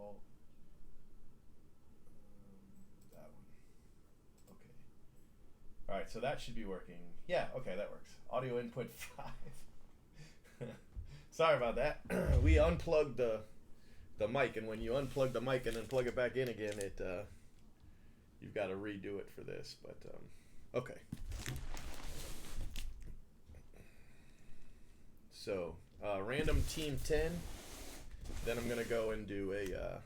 call that one. Okay. All right, so that should be working. Yeah, okay, that works. Audio input 5. Sorry about that. We unplugged the mic, and when you unplug the mic and then plug it back in again, it you've got to redo it for this. But okay. So random team 10. Then I'm gonna go and do a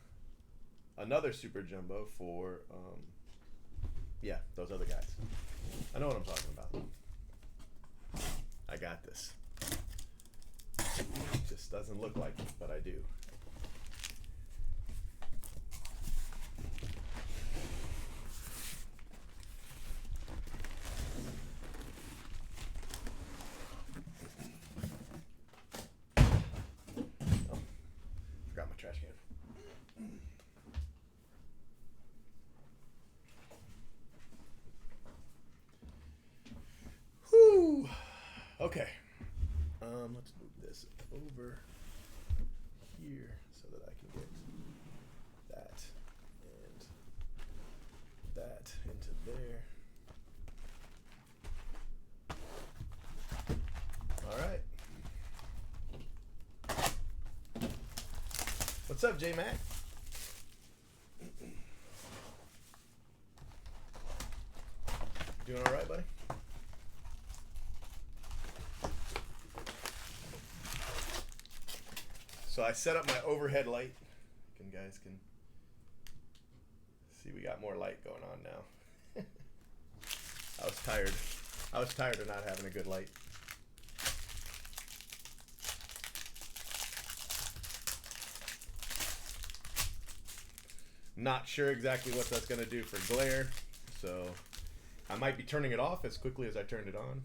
another super jumbo for yeah, those other guys. I know what I'm talking about. I got this. Just doesn't look like it, but I do. Oh, forgot my trash can. Whew. Okay. Let's move this over here so that I can get that and that into there. All right. What's up, J Mac? Doing all right, buddy? So I set up my overhead light. Guys can see we got more light going on now. I was tired. I was tired of not having a good light. Not sure exactly what that's going to do for glare, so I might be turning it off as quickly as I turned it on.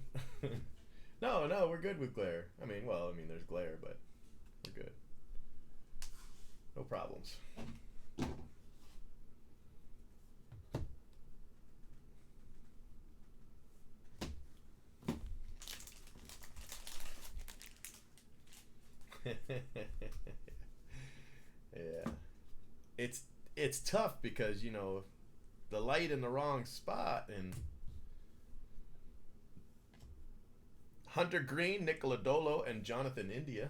No, we're good with glare. I mean, there's glare, but we're good. No problems. Yeah. It's tough because, the light in the wrong spot, and Hunter Green, Nicola Dolo, and Jonathan India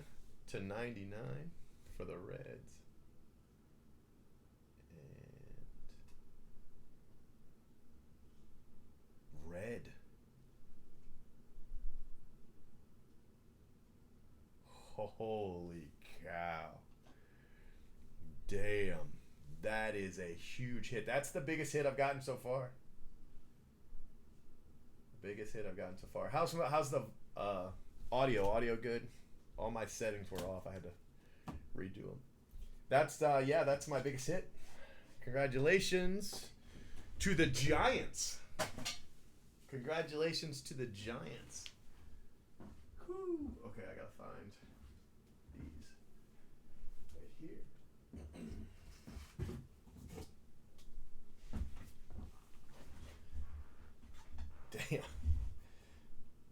to 99 for the Reds. And red. Holy cow. Damn. That is a huge hit. That's the biggest hit I've gotten so far. Biggest hit I've gotten so far. How's the audio? Audio good? All my settings were off. I had to redo them. That's my biggest hit. Congratulations to the Giants. Congratulations to the Giants. Whew. Okay, I gotta find these right here.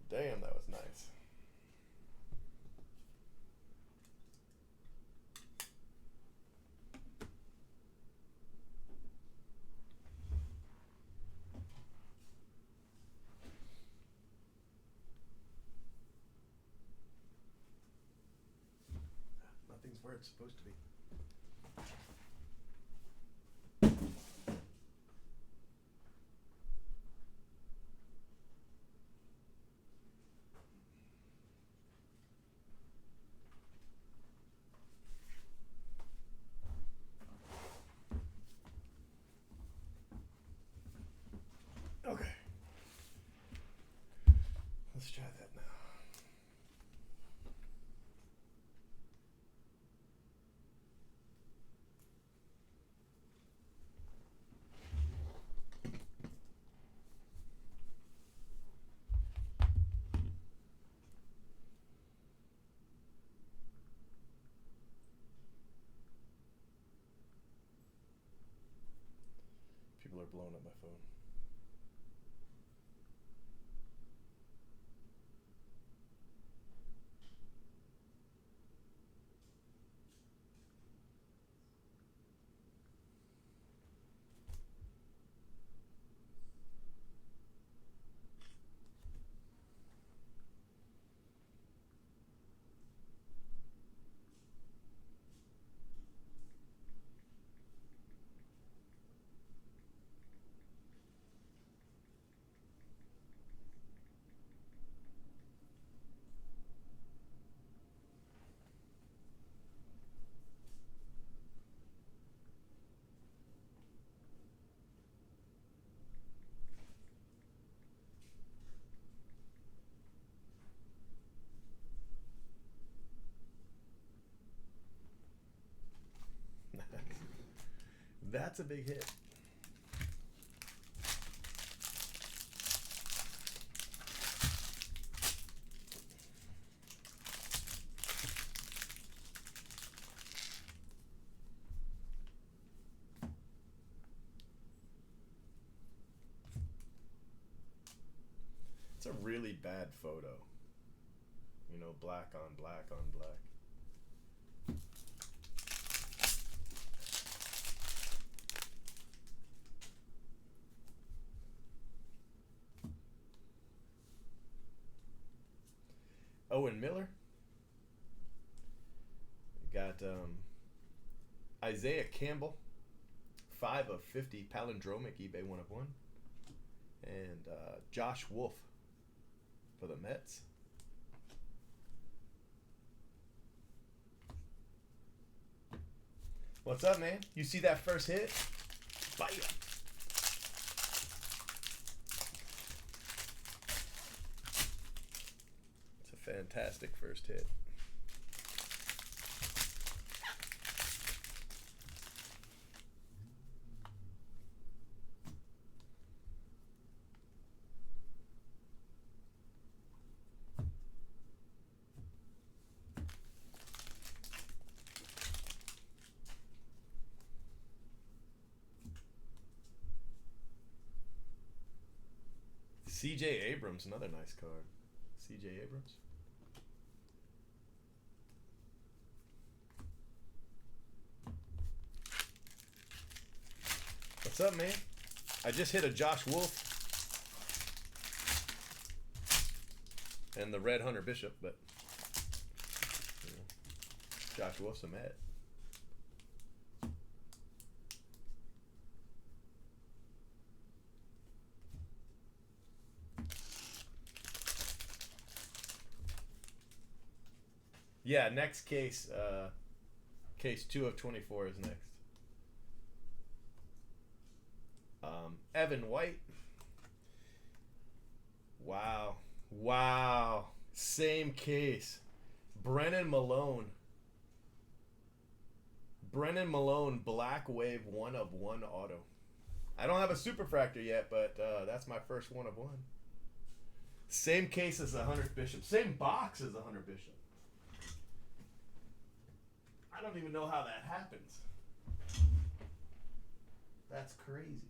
Damn, that was nice. Nothing's where it's supposed to be. Okay. Let's try that now. People are blowing up my phone. That's a big hit. It's a really bad photo. You know, black on black on black. Owen Miller. We got Isaiah Campbell, 5 of 50 palindromic eBay 1 of 1, and Josh Wolf for the Mets. What's up, man? You see that first hit? Bye. It's a fantastic first hit. C.J. Abrams, another nice card. C.J. Abrams. What's up, man? I just hit a Josh Wolf and the red Hunter Bishop, but you know, Josh Wolf's a Met. Yeah, next case, case 2 of 24 is next. Evan White. Wow. Wow. Same case. Brennan Malone. Brennan Malone, Black Wave 1 of 1 auto. I don't have a Superfractor yet, but that's my first 1 of 1. Same case as the Hunter Bishop. Same box as the Hunter Bishop. I don't even know how that happens. That's crazy.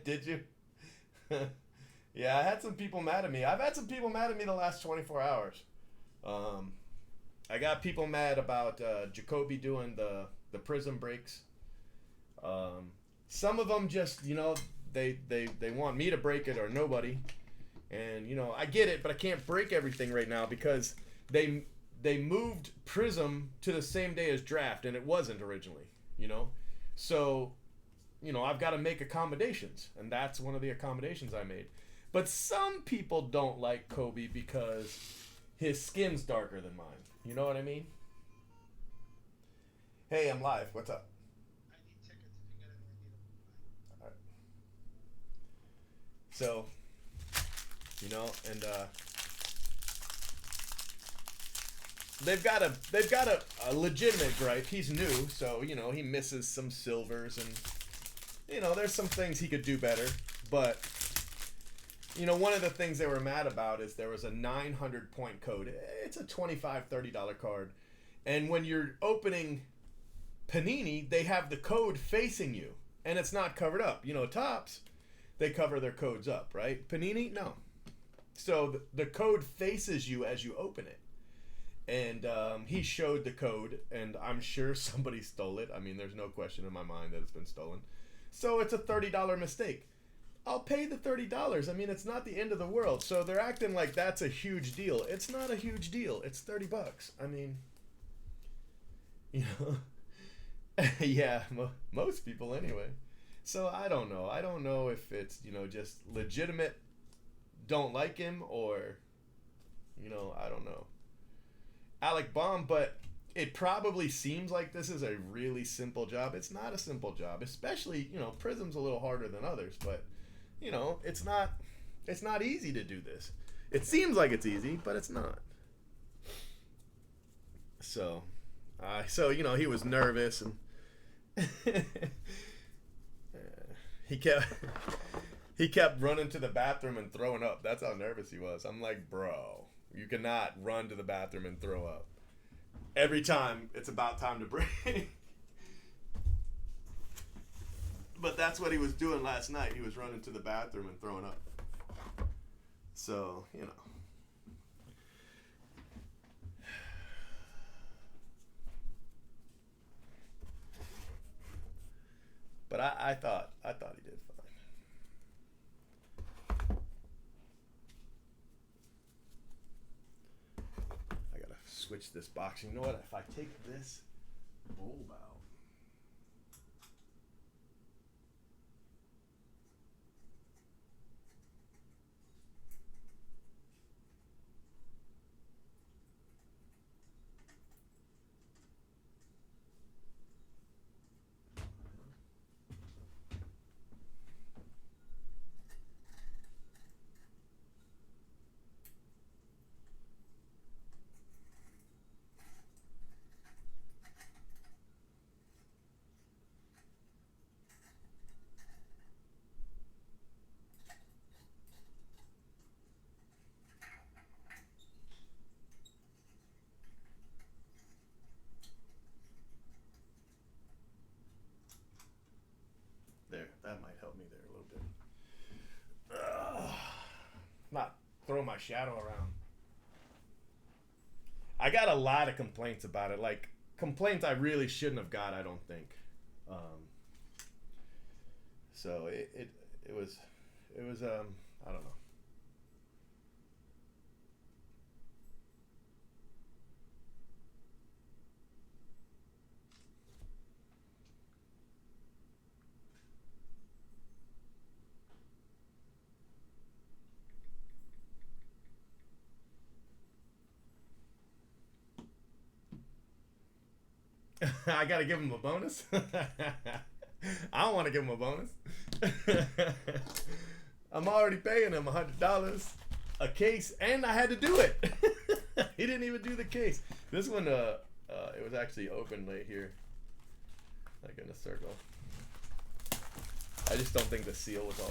Did you? Yeah, I had some people mad at me. I've had some people mad at me the last 24 hours. I got people mad about Jacoby doing the prism breaks. Some of them just, you know, they want me to break it or nobody. And, you know, I get it, but I can't break everything right now because they moved prism to the same day as draft, and it wasn't originally, you know. So, you know, I've got to make accommodations, and that's one of the accommodations I made. But some people don't like Kobe because his skin's darker than mine. You know what I mean? Hey, I'm live. What's up? I need tickets if you get it. I need them. All right. So, you know, and they've got a legitimate gripe. He's new, so you know he misses some silvers, and you know there's some things he could do better. But you know, one of the things they were mad about is there was a 900 point code. It's a $25-$30 card, and when you're opening Panini, they have the code facing you, and it's not covered up. You know, Topps, they cover their codes up, right? Panini, no. So the code faces you as you open it. And he showed the code, and I'm sure somebody stole it. I mean, there's no question in my mind that it's been stolen. So it's a $30 mistake. I'll pay the $30. I mean, it's not the end of the world. So they're acting like that's a huge deal. It's not a huge deal. It's $30. I mean, you know, yeah, most people anyway. So I don't know. I don't know if it's, just legitimate don't like him or, I don't know. Alec Baum, but it probably seems like this is a really simple job. It's not a simple job, especially, Prism's a little harder than others, but, it's not easy to do this. It seems like it's easy, but it's not. So, he was nervous and he kept running to the bathroom and throwing up. That's how nervous he was. I'm like, bro, you cannot run to the bathroom and throw up. Every time it's about time to break. But that's what he was doing last night. He was running to the bathroom and throwing up. So, But I thought he did fine. I gotta switch this box. You know what? If I take this bulb out. There, that might help me there a little bit. Not throw my shadow around. I got a lot of complaints about it. Like, complaints I really shouldn't have got, I don't think. So it was I don't know. I gotta give him a bonus. I don't want to give him a bonus. I'm already paying him $100 a case, and I had to do it. He didn't even do the case. This one, it was actually open late here, like in a circle. I just don't think the seal was all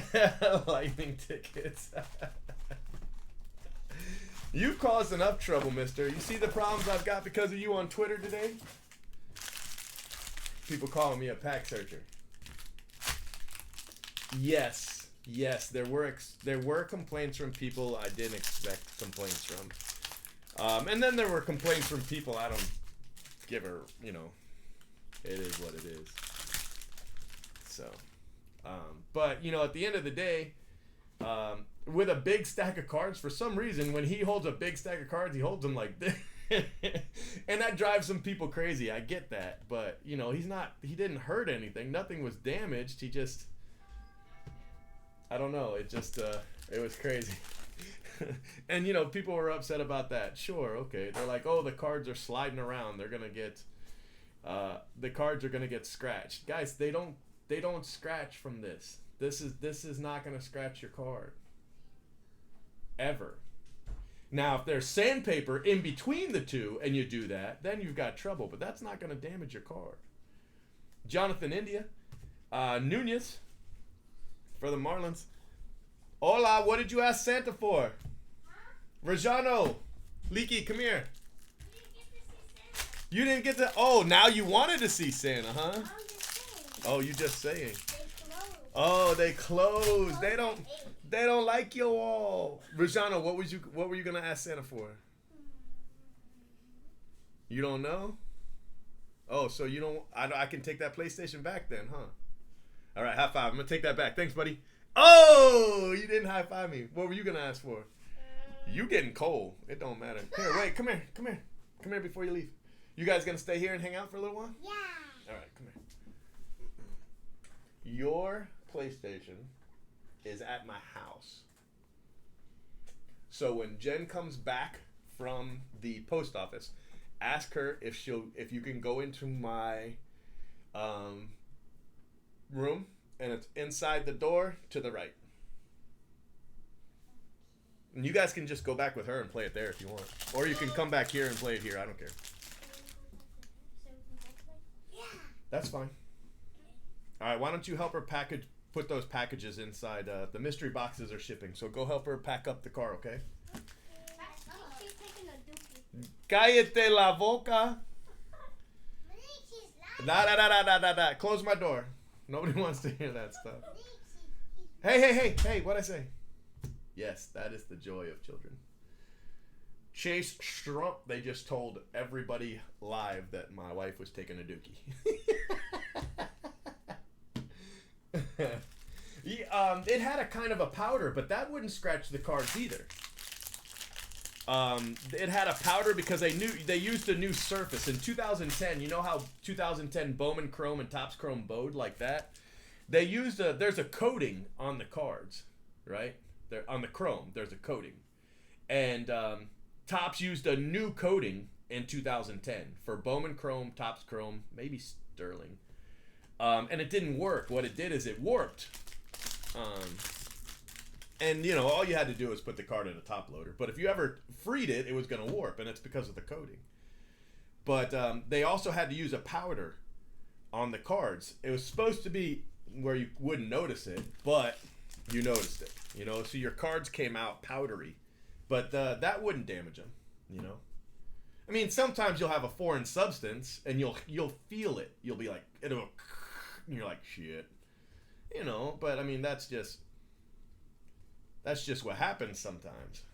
the way. Lightning tickets. You've caused enough trouble, mister. You see the problems I've got because of you on Twitter today? People calling me a pack searcher. Yes, there were complaints from people I didn't expect complaints from. And then there were complaints from people I don't give her, it is what it is. So, but, at the end of the day, with a big stack of cards, for some reason, when he holds a big stack of cards, he holds them like this. And that drives some people crazy. I get that. But, he didn't hurt anything. Nothing was damaged. He just, I don't know. It just, it was crazy. And, people were upset about that. Sure, okay. They're like, oh, the cards are sliding around. They're going to get, the cards are going to get scratched. Guys, they don't scratch from this. This is not going to scratch your card. Ever. Now, if there's sandpaper in between the two and you do that, then you've got trouble. But that's not going to damage your card. Jonathan India. Nunez for the Marlins. Hola, what did you ask Santa for? Rajano. Leaky, come here. You didn't get to... Oh, now you wanted to see Santa, huh? Oh, you just saying. Oh, they closed. They don't like you all. Rajano, what were you gonna ask Santa for? You don't know? Oh, so you don't I can take that PlayStation back then, huh? Alright, high five. I'm gonna take that back. Thanks, buddy. Oh, you didn't high five me. What were you gonna ask for? You getting cold. It don't matter. Here, wait, come here. Come here before you leave. You guys gonna stay here and hang out for a little while? Yeah. All right, come here. Your PlayStation is at my house. So when Jen comes back from the post office, ask her if you can go into my room, and it's inside the door to the right. And you guys can just go back with her and play it there if you want, or you can come back here and play it here. I don't care. Yeah. That's fine. All right, why don't you help her put those packages inside? The mystery boxes are shipping, so go help her pack up the car, okay? She's taking a dookie. Cállate la boca. She's Da. Close my door. Nobody wants to hear that stuff. Hey, what'd I say? Yes, that is the joy of children. Chase Strump, they just told everybody live that my wife was taking a dookie. It had a kind of a powder, but that wouldn't scratch the cards either. It had a powder because they used a new surface in 2010. You know how 2010 Bowman Chrome and Topps Chrome bowed like that? They used there's a coating on the cards, right? There on the chrome, there's a coating, and Topps used a new coating in 2010 for Bowman Chrome, Topps Chrome, maybe Sterling, and it didn't work. What it did is it warped. And you know, all you had to do was put the card in a top loader. But if you ever freed it, it was going to warp, and it's because of the coating. But they also had to use a powder on the cards. It was supposed to be where you wouldn't notice it, but you noticed it. You know, so your cards came out powdery, but that wouldn't damage them. You know, I mean, sometimes you'll have a foreign substance, and you'll feel it. You'll be like, it'll, and you're like, shit. You know, but I mean, that's just what happens sometimes.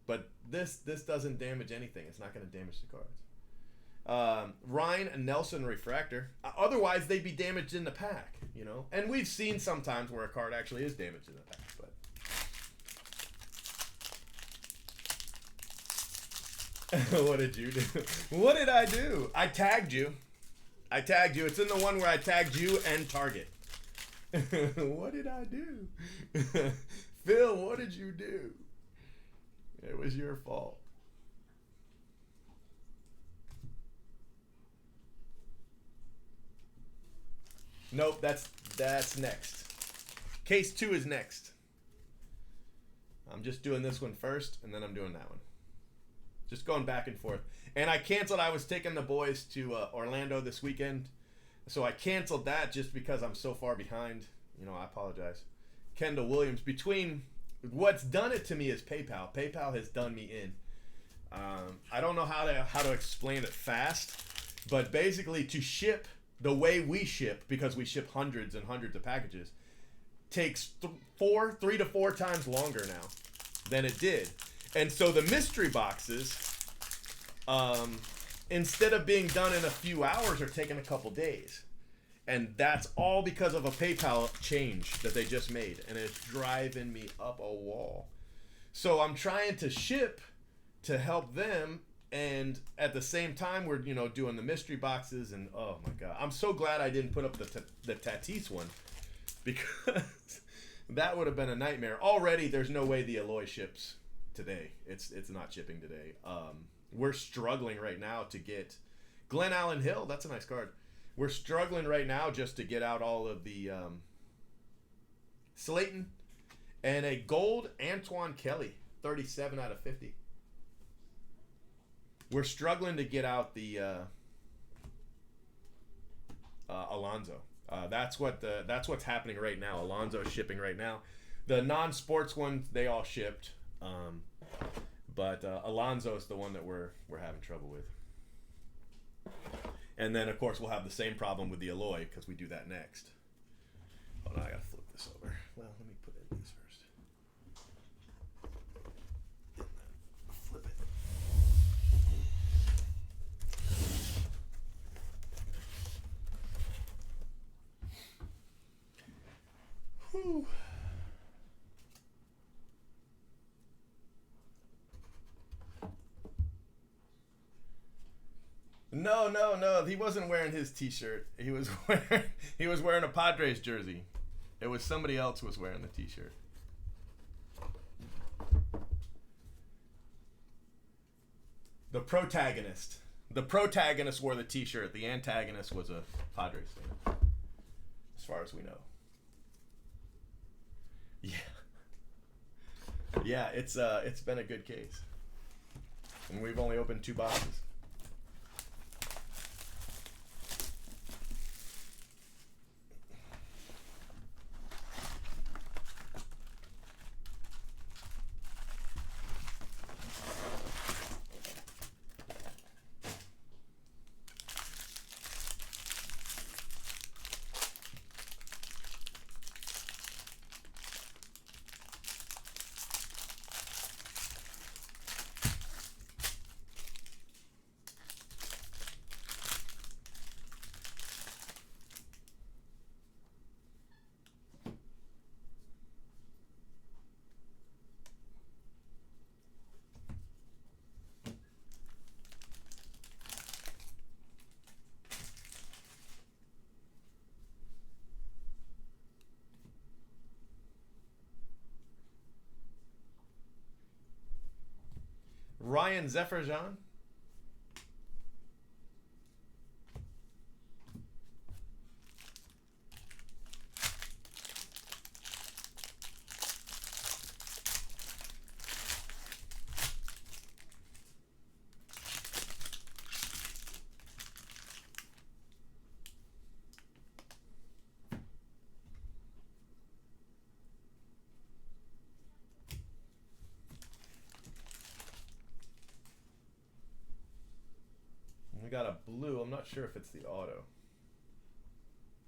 But this doesn't damage anything. It's not going to damage the cards. Ryan and Nelson refractor. Otherwise, they'd be damaged in the pack, you know. And we've seen sometimes where a card actually is damaged in the pack. But what did you do? What did I do? I tagged you. It's in the one where I tagged you and Target. What did I do? Phil, what did you do? It was your fault. Nope, that's next. Case 2 is next. I'm just doing this one first, and then I'm doing that one. Just going back and forth. And I canceled. I was taking the boys to Orlando this weekend. So I canceled that just because I'm so far behind. You know, I apologize. Kendall Williams. Between what's done it to me is PayPal. PayPal has done me in. I don't know how to explain it fast, but basically to ship the way we ship, because we ship hundreds and hundreds of packages, takes 3 to 4 times longer now than it did. And so the mystery boxes, instead of being done in a few hours, are taking a couple days. And that's all because of a PayPal change that they just made. And it's driving me up a wall. So I'm trying to ship to help them. And at the same time, we're, you know, doing the mystery boxes. And oh my God, I'm so glad I didn't put up the Tatis one, because that would have been a nightmare. Already, there's no way the Alloy ships today. It's not shipping today. We're struggling right now to get Glenn Allen Hill. That's a nice card. We're struggling right now just to get out all of the Slayton and a gold Antoine Kelly, 37 out of 50. We're struggling to get out the Alonso. That's what's happening right now. Alonso's shipping right now. The non-sports ones, they all shipped. But Alonso is the one that we're having trouble with. And then, of course, we'll have the same problem with the Alloy, because we do that next. Hold on, I gotta flip this over. Well, let me put in these first. Flip it. Whew. No. He wasn't wearing his T-shirt. He was wearing a Padres jersey. It was somebody else was wearing the T-shirt. The protagonist. The protagonist wore the T-shirt. The antagonist was a Padres fan, as far as we know. Yeah, it's been a good case, and we've only opened 2 boxes. Ryan Zefferjan. We got a blue. I'm not sure if it's the auto.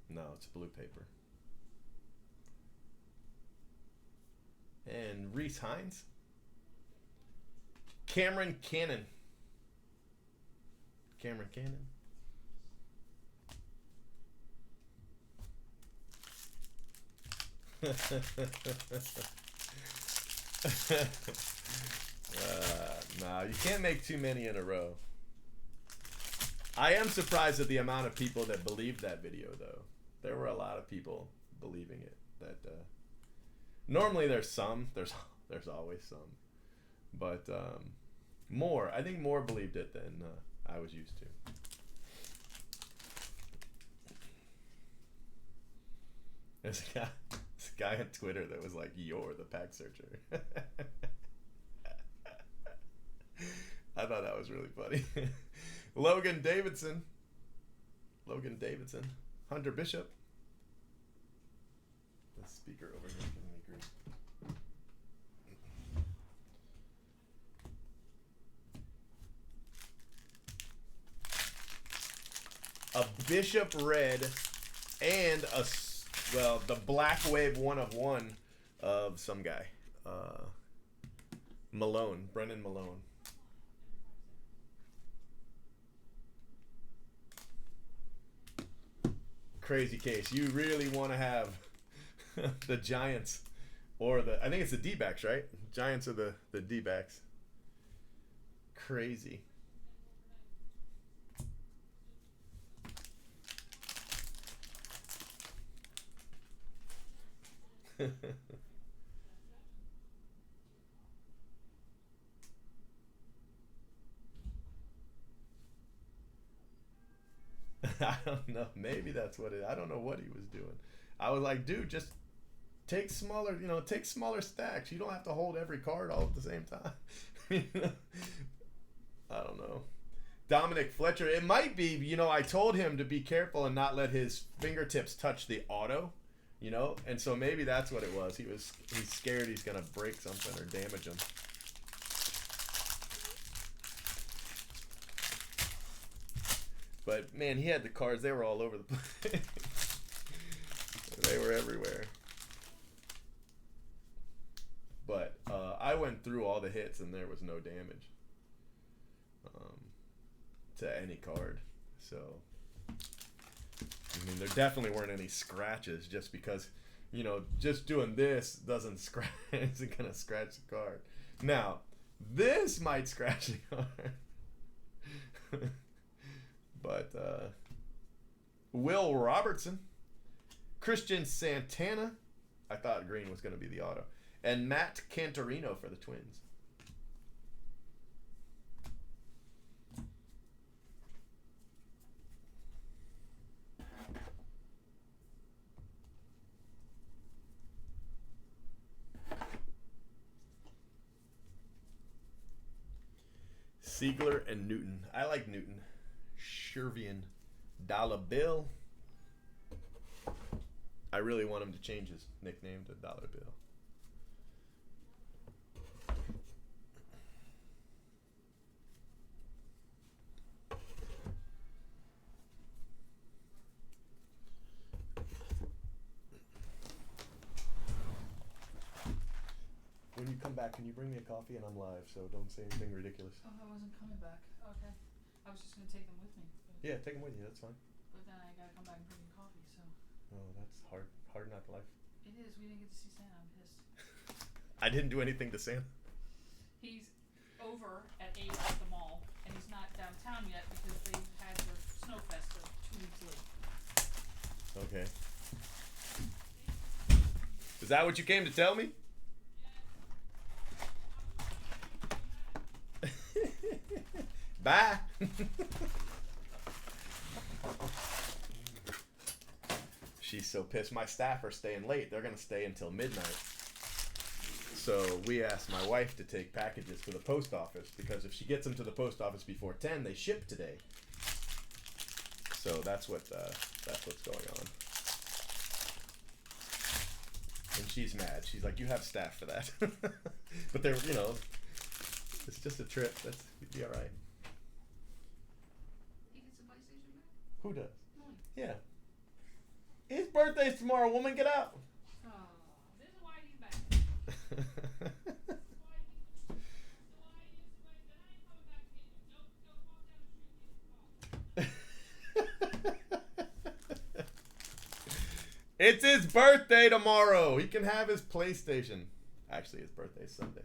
No, it's blue paper. And Reese Hines. Cameron Cannon. Cameron Cannon. Nah, you can't make too many in a row. I am surprised at the amount of people that believed that video, though. There were a lot of people believing it. That normally there's some. There's always some, but more. I think more believed it than I was used to. There's a guy on Twitter that was like, "You're the pack searcher." I thought that was really funny. Logan Davidson. Hunter Bishop. The speaker over here can make room. A Bishop red and the Black Wave 1/1 of some guy. Malone. Brennan Malone. Crazy case. You really want to have the Giants or I think it's the D-backs, right? Giants are the D-backs. Crazy. I don't know. Maybe that's what I don't know what he was doing. I was like, dude, just take smaller stacks. You don't have to hold every card all at the same time. I don't know. Dominic Fletcher. It might be, I told him to be careful and not let his fingertips touch the auto, and so maybe that's what it was. He's scared he's going to break something or damage him. But, man, he had the cards. They were all over the place. They were everywhere. But I went through all the hits, and there was no damage to any card. So, I mean, there definitely weren't any scratches just because, just doing this isn't going to scratch the card. Now, this might scratch the card. Will Robertson. Christian Santana. I thought green was going to be the auto. And Matt Cantorino for the Twins. Siegler and Newton. I like Newton. Shervian. Dollar Bill. I really want him to change his nickname to Dollar Bill. When you come back, can you bring me a coffee? And I'm live, so don't say anything ridiculous. Oh, I wasn't coming back. Okay. I was just going to take them with me. But, Yeah, take them with you. That's fine. but then I got to come back and bring you coffee, so. Oh, that's hard. Hard not to life. It is. We didn't get to see Santa. I'm pissed. I didn't do anything to Santa. He's over at 8 at the mall, and he's not downtown yet because they had their snow fest 2 weeks late. Okay. Is that what you came to tell me? Bye. She's so pissed. My staff are staying late. They're going to stay until midnight. So we asked my wife to take packages to the post office because if she gets them to the post office before 10, they ship today. So that's what's going on. And she's mad. She's like, "You have staff for that." But they're, it's just a trip. You'd be all right. He gets a PlayStation back? Who does? Mine. Yeah. His birthday's tomorrow, woman. Get out. Oh, this is why he's back. It's his birthday tomorrow. He can have his PlayStation. Actually, his birthday's Sunday.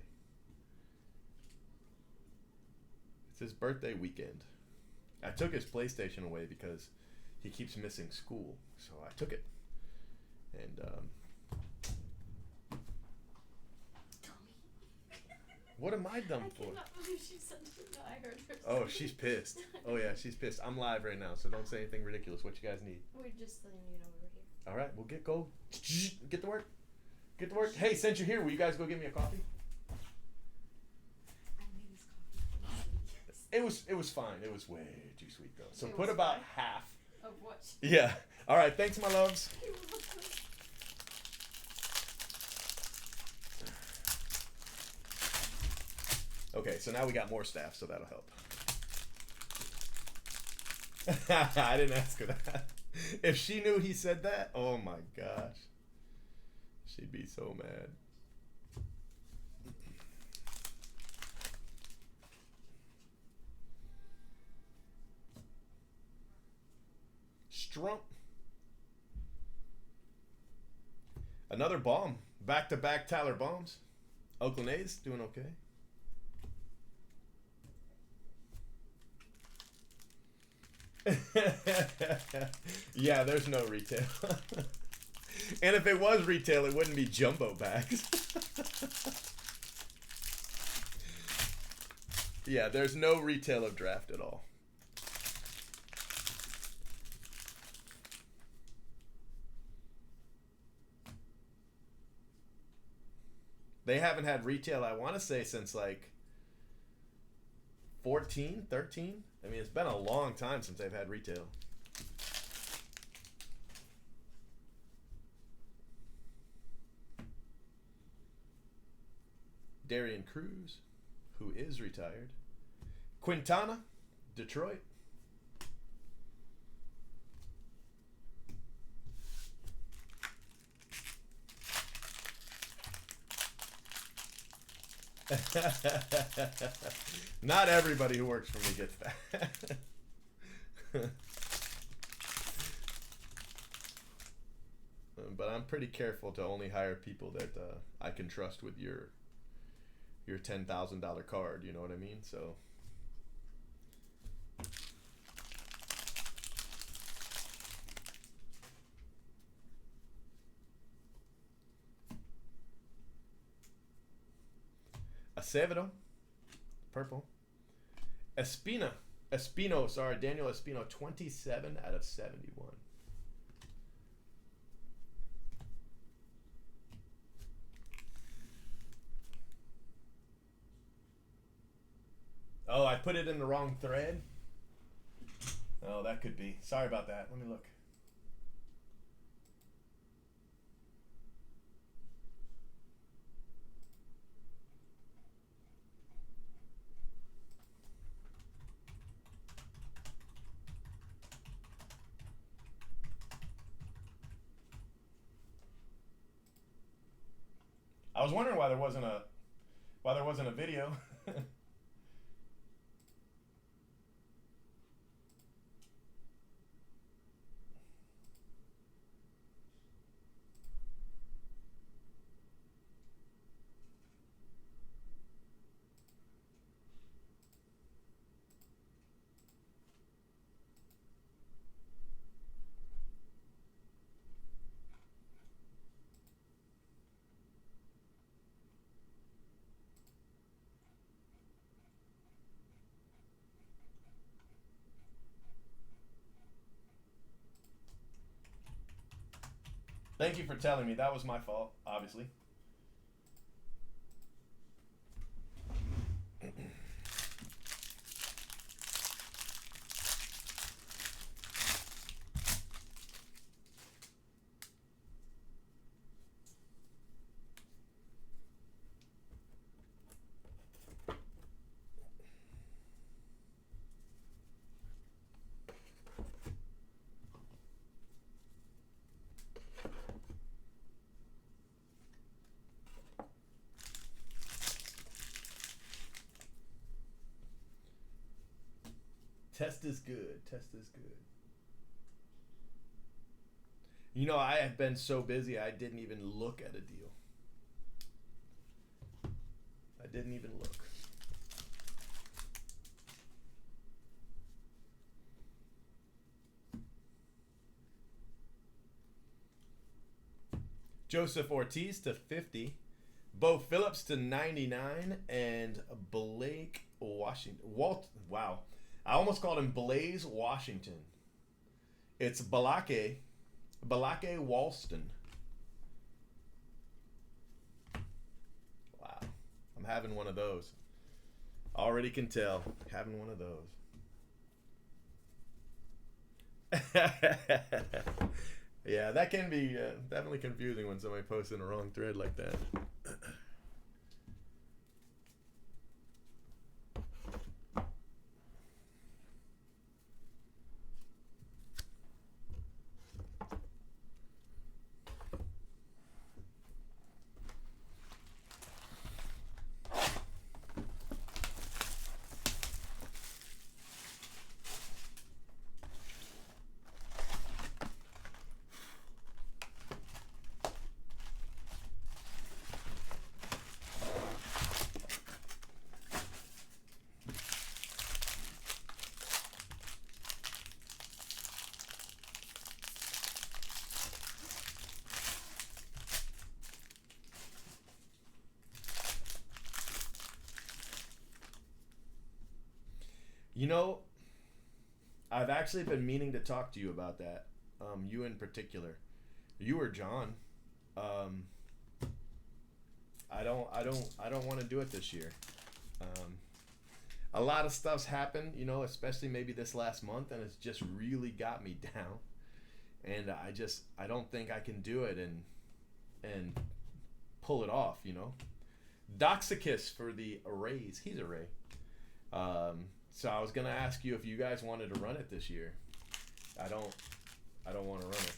It's his birthday weekend. I took his PlayStation away because he keeps missing school. So I took it. And, what am I dumb for? I cannot believe she said that. I heard her. Oh, she's pissed. Oh, yeah, she's pissed. I'm live right now, so don't say anything ridiculous. What you guys need? We're just letting you know we were here. All right, we'll go. Get to work. Get to work. Hey, since you're here, will you guys go get me a coffee? I made this coffee. It was fine. It was way too sweet though. So It put was about fine? half. Of what? Yeah. All right. Thanks, my loves. You're welcome. Okay, so now we got more staff, so that'll help. I didn't ask her that. If she knew he said that, oh my gosh, she'd be so mad. Strump. Another bomb. Back-to-back Tyler bombs. Oakland A's doing okay. Yeah, there's no retail. And if it was retail, it wouldn't be jumbo bags. Yeah, there's no retail of draft at all. They haven't had retail, I want to say, since like 14, 13. I mean, it's been a long time since they've had retail. Darian Cruz, who is retired. Quintana, Detroit. Not everybody who works for me gets that. But I'm pretty careful to only hire people that I can trust with your $10,000 card. You know what I mean? So. Acevedo, purple. Espino, sorry, Daniel Espino, 27 out of 71. Oh, I put it in the wrong thread. Oh, that could be. Sorry about that. Let me look. I was wondering why there wasn't a video. Thank you for telling me. That was my fault, obviously. Test is good. Test is good. You know, I have been so busy, I didn't even look at a deal. I didn't even look. Joseph Ortiz to 50. Bo Phillips to 99. And Blake Washington. Wow. I almost called him Blaze Washington. It's Balake Walston. Wow. I'm having one of those. Already can tell. Having one of those. Yeah, that can be definitely confusing when somebody posts in a wrong thread like that. You know, I've actually been meaning to talk to you about that. You in particular, you or John. I don't want to do it this year. A lot of stuff's happened, you know, especially maybe this last month, and it's just really got me down. And I don't think I can do it and pull it off, you know. Doxicus for the Rays. He's a Ray. So I was gonna ask you if you guys wanted to run it this year. I don't want to run it.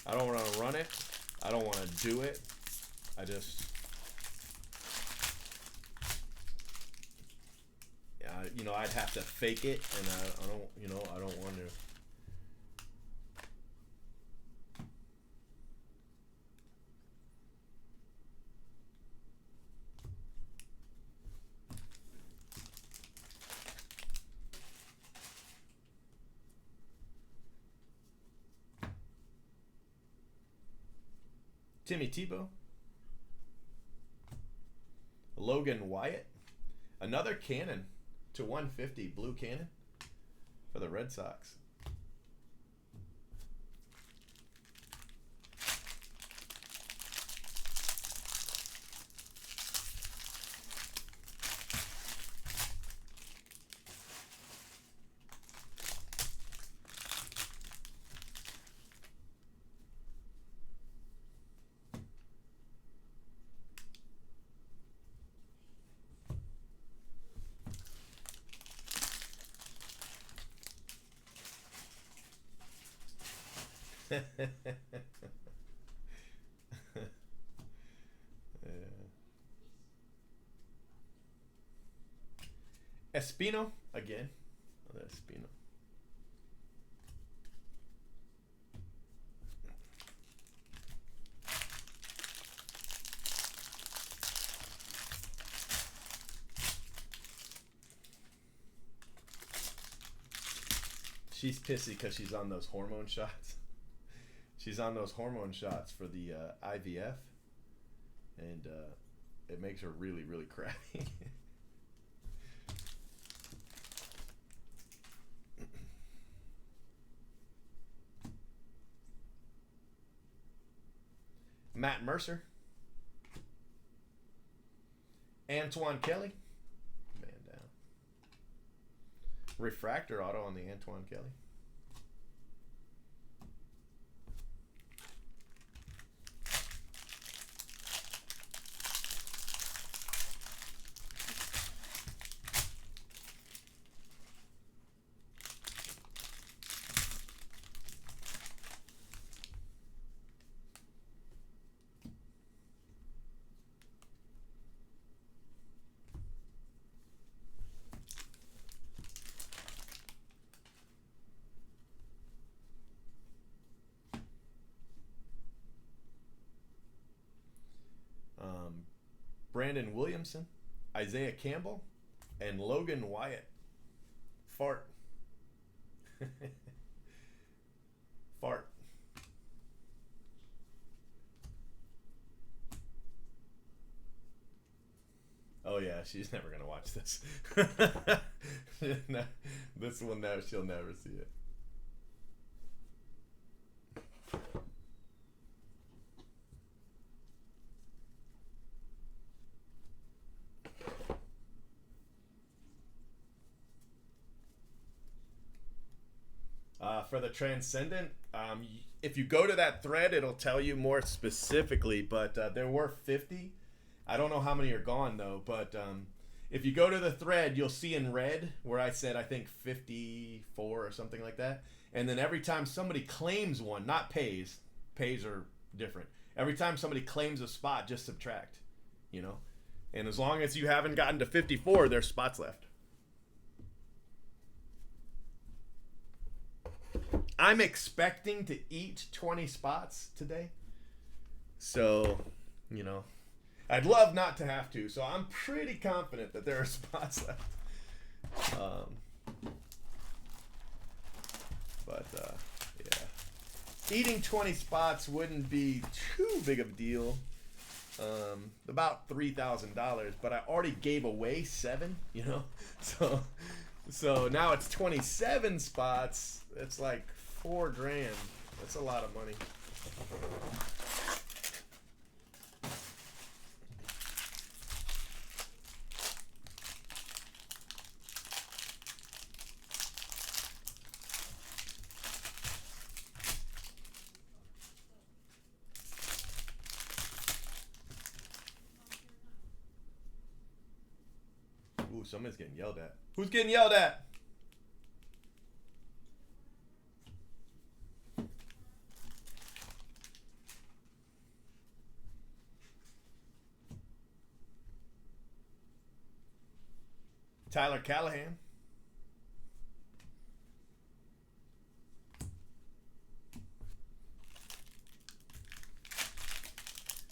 I don't want to run it. I don't want to do it. I just, you know, I'd have to fake it, and I don't, you know, I don't want to. Timmy Tebow. Logan Wyatt. Another Cannon to 150, blue Cannon for the Red Sox. Yeah. Espino again. Another Espino. She's pissy because she's on those hormone shots. She's on those hormone shots for the IVF, and it makes her really, really crappy. Matt Mercer. Antoine Kelly. Man down. Refractor auto on the Antoine Kelly. Brandon Williamson, Isaiah Campbell, and Logan Wyatt. Fart. Fart. Oh yeah, she's never gonna watch this. No, this will never. She'll never see it. For the Transcendent, if you go to that thread, it'll tell you more specifically, but there were 50. I don't know how many are gone, though, but if you go to the thread, you'll see in red where I said, I think, 54 or something like that. And then every time somebody claims one, not pays are different. Every time somebody claims a spot, just subtract, you know? And as long as you haven't gotten to 54, there's spots left. I'm expecting to eat 20 spots today. So, you know, I'd love not to have to. So I'm pretty confident that there are spots left. Yeah. Eating 20 spots wouldn't be too big of a deal. About $3,000, but I already gave away 7, you know? So now it's 27 spots. It's like $4,000. That's a lot of money. Ooh, somebody's getting yelled at. Who's getting yelled at? Tyler Callahan.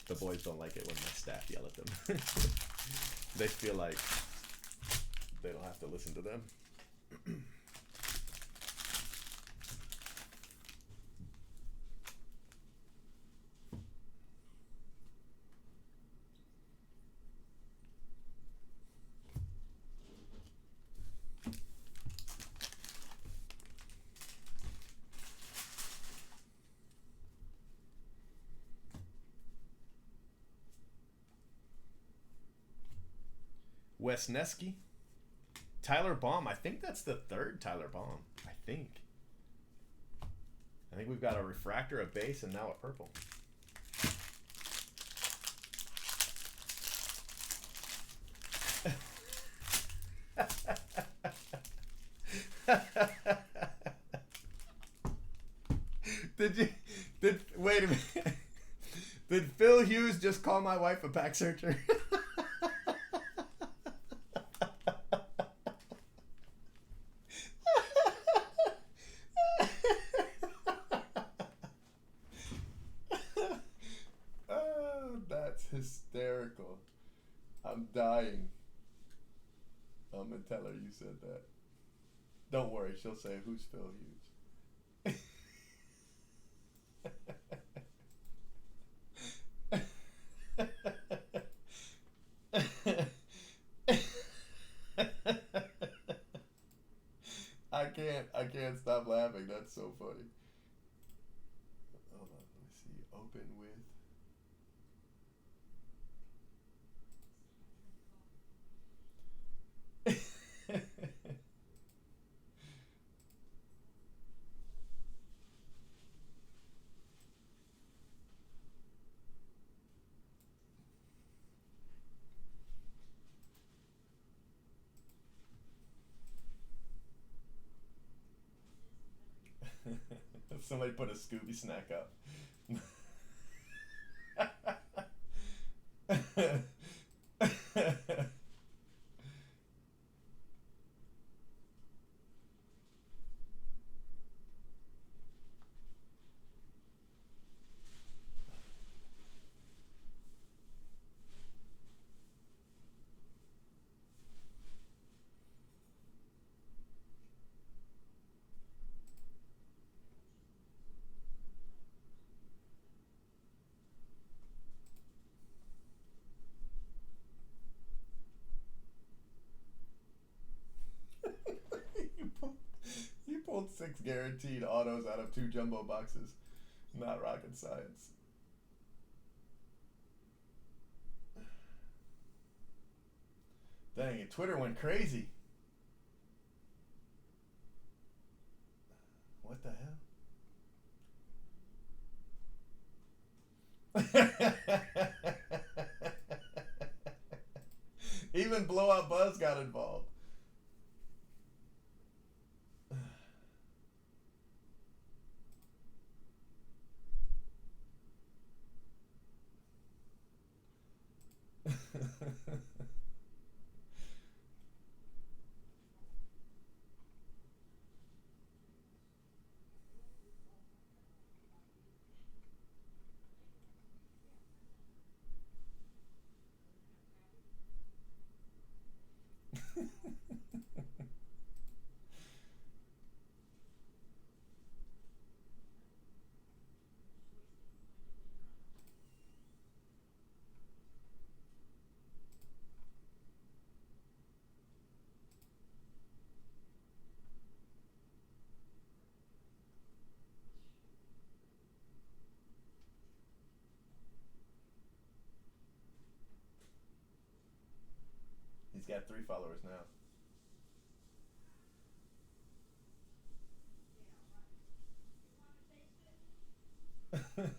The boys don't like it when the staff yell at them. They feel like they don't have to listen to them. Wesneski. Tyler Baum. I think that's the third Tyler Baum. I think we've got a refractor, a base, and now a purple. Wait a minute. Did Phil Hughes just call my wife a pack searcher? Oh, that's hysterical. I'm dying. I'm gonna tell her you said that. Don't worry, she'll say, who's Phil Hughes? I can't stop laughing. That's so funny. Hold on, let me see. Open with. Somebody put a Scooby snack up. You pulled 6 guaranteed autos out of 2 jumbo boxes. Not rocket science. Dang it, Twitter went crazy. What the hell? Even Blowout Buzz got involved. He's got 3 followers now.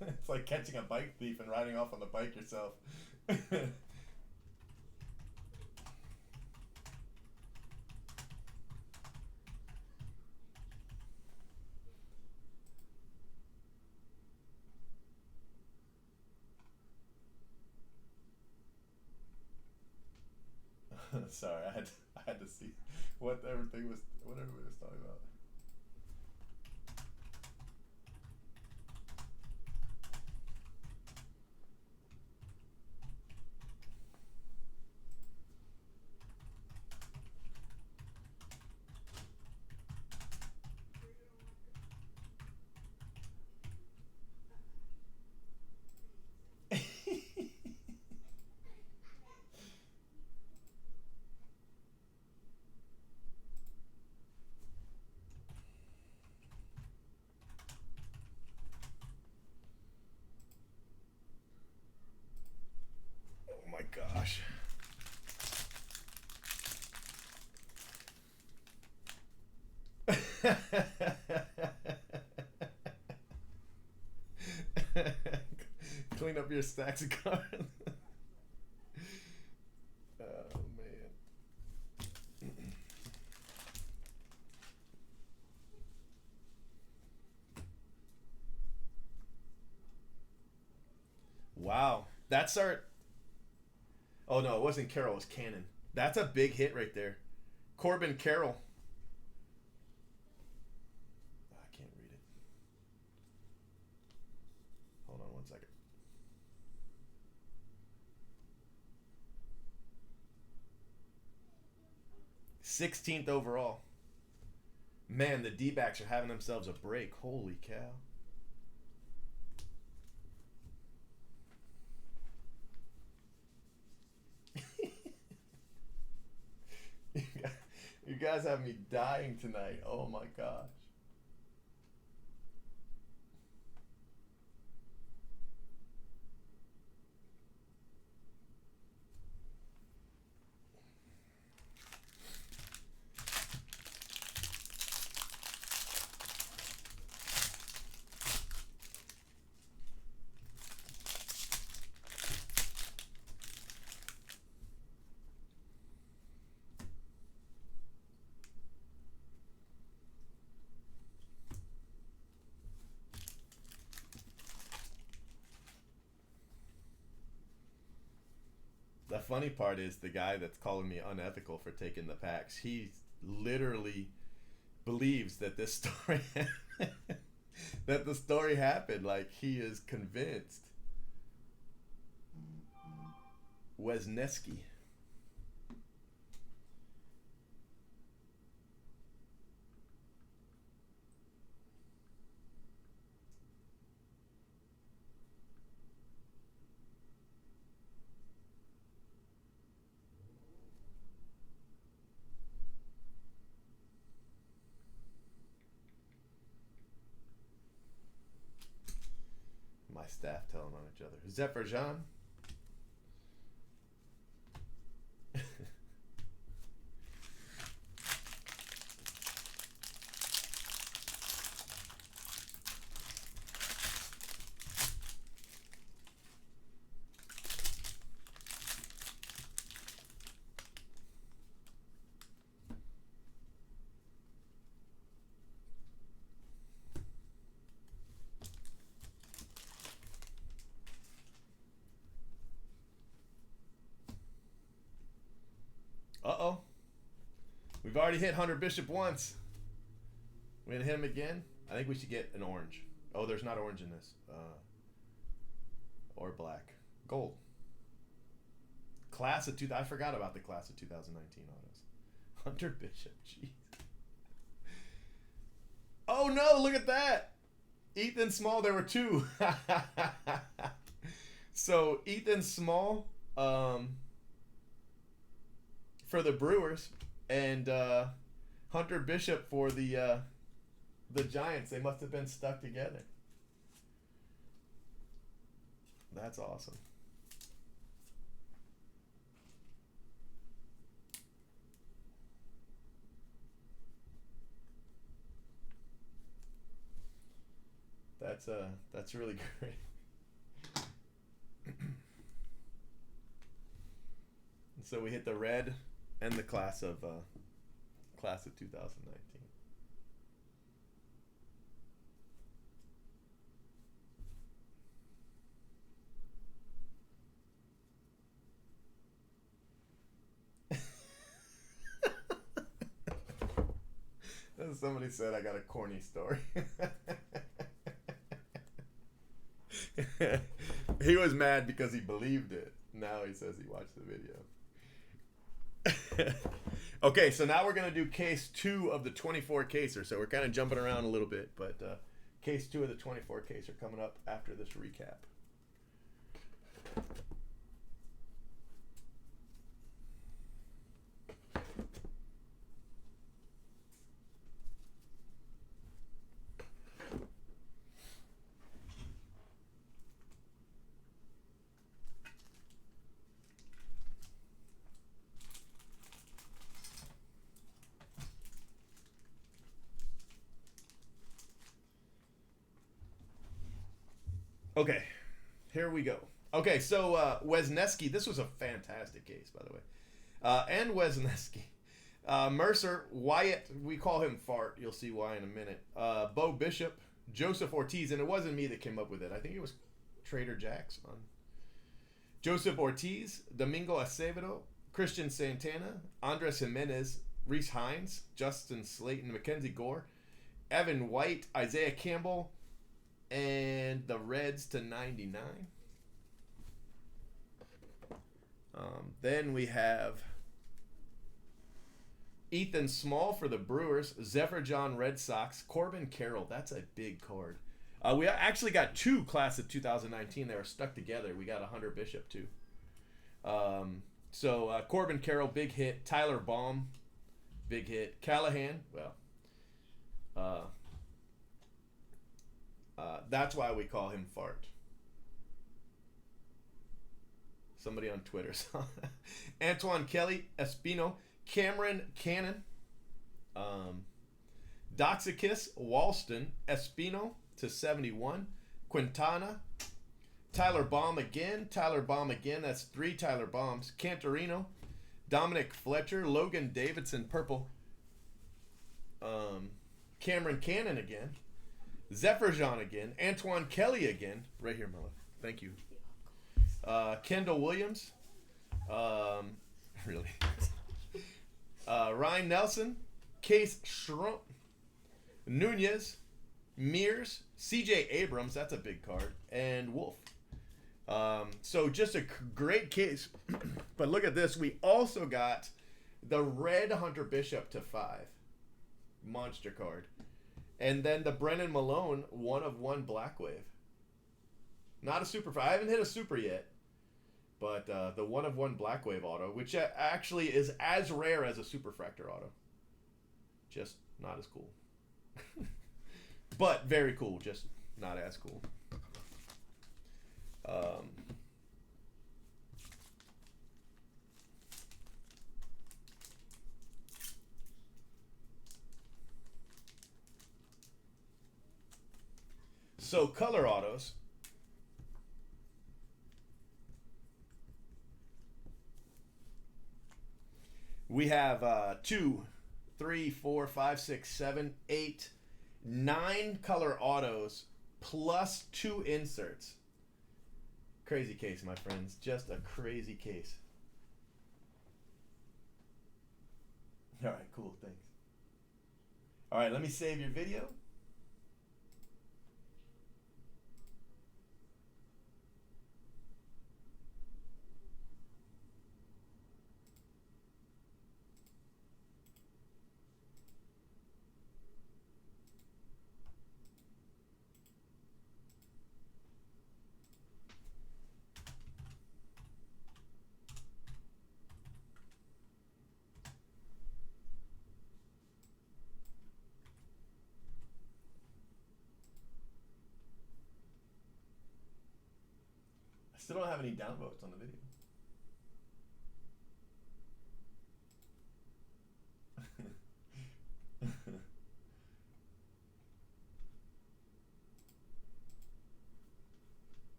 It's like catching a bike thief and riding off on the bike yourself. Sorry, I had to see what everybody was talking about. Oh my gosh. Clean up your stacks of cards. Oh man. Wow. That's our. Oh no, it wasn't Carroll, it was Cannon. That's a big hit right there. Corbin Carroll. I can't read it. Hold on 1 second. 16th overall. Man, the D-backs are having themselves a break. Holy cow. You guys have me dying tonight. Oh my gosh. The funny part is the guy that's calling me unethical for taking the packs. He literally believes that this story that the story happened. Like, he is convinced. Wesneski. My staff telling on each other. Zephyr Jean. Uh-oh. We've already hit Hunter Bishop once. We're going to hit him again? I think we should get an orange. Oh, there's not orange in this. Or black. Gold. Class of I forgot about the class of 2019 autos. Hunter Bishop. Jeez. Oh, no. Look at that. Ethan Small. There were two. So, Ethan Small... for the Brewers, and Hunter Bishop for the Giants. They must have been stuck together. That's awesome. That's really great. So we hit the red and the class of 2019. Somebody said I got a corny story. He was mad because he believed it. Now he says he watched the video. Okay, so now we're going to do case 2 of the 24 caser. So we're kind of jumping around a little bit, but case 2 of the 24 caser coming up after this recap. Okay, here we go. Okay, so Wesneski, this was a fantastic case, by the way. And Wesneski. Mercer, Wyatt, we call him Fart. You'll see why in a minute. Bo Bishop, Joseph Ortiz, and it wasn't me that came up with it. I think it was Trader Jack's on. Joseph Ortiz, Domingo Acevedo, Christian Santana, Andres Jimenez, Reese Hines, Justin Slayton, Mackenzie Gore, Evan White, Isaiah Campbell, and the Reds to 99. Then we have Ethan Small for the Brewers, Zephyr John Red Sox, Corbin Carroll. That's a big card. We actually got two class of 2019. They were stuck together. We got a Hunter Bishop too. So Corbin Carroll, big hit. Tyler Baum, big hit. Callahan, well, that's why we call him Fart. Somebody on Twitter saw that. Antoine Kelly, Espino, Cameron Cannon, Doxicus, Walston, Espino to 71, Quintana, Tyler Baum again, that's 3 Tyler Baums, Cantorino, Dominic Fletcher, Logan Davidson, purple, Cameron Cannon again, Zephyr Jean again, Antoine Kelly again, right here, Mella, thank you, Kendall Williams, really, Ryan Nelson, Case Schrump, Nunez, Mears, CJ Abrams, that's a big card, and Wolf. So just a great case. But look at this. We also got the red Hunter Bishop to 5. Monster card. And then the Brennan Malone 1/1 Black Wave. Not a super. I haven't hit a super yet. But the 1/1 Black Wave auto, which actually is as rare as a Superfractor auto. Just not as cool. But very cool, just not as cool. So color autos. We have 2, 3, 4, 5, 6, 7, 8, 9 color autos plus 2 inserts. Crazy case, my friends. Just a crazy case. All right, cool. Thanks. All right, let me save your video. Still don't have any downvotes on the video.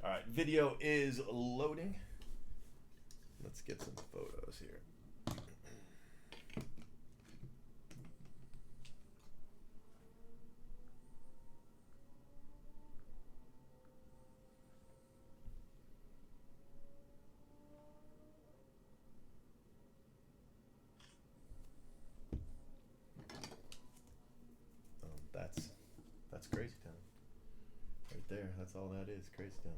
All right, video is loading. Let's get some photos here. That's Crazy Town. Right there, that's all that is, Crazy Town.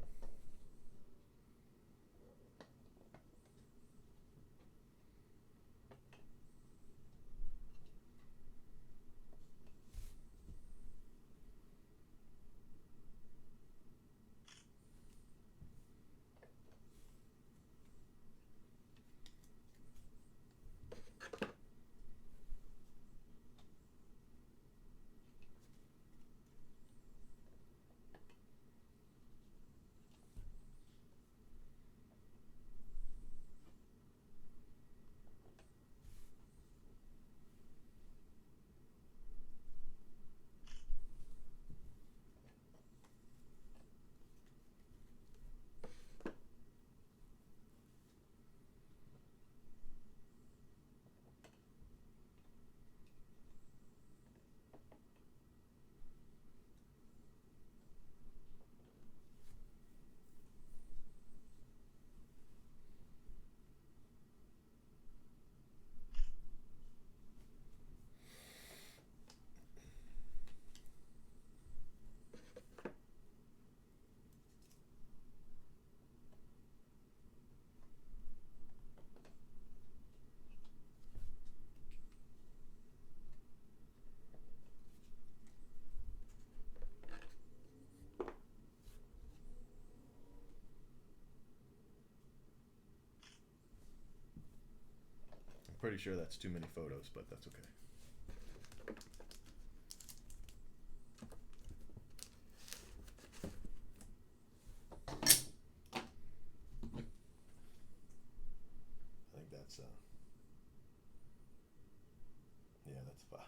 pretty sure that's too many photos, but that's okay. I think that's yeah, that's 5.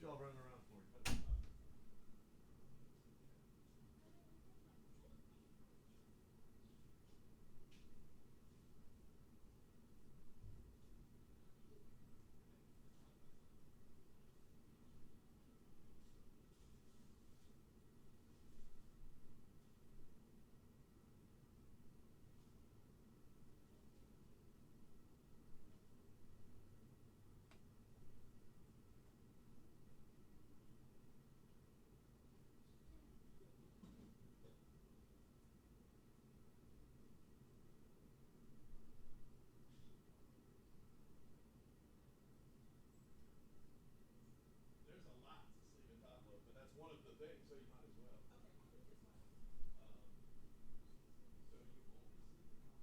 Y'all running around for me. There's a lot to sleeve and top load, but that's one of the things, so you might as well. So you only sleeve the top portion.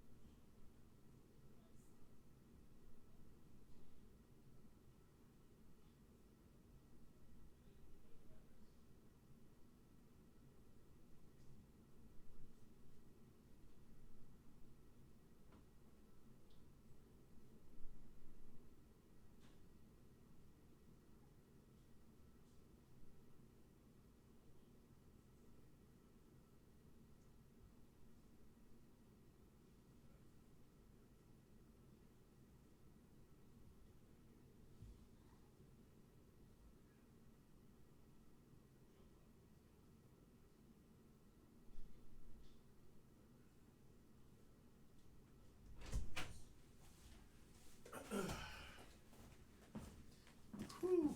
Whew.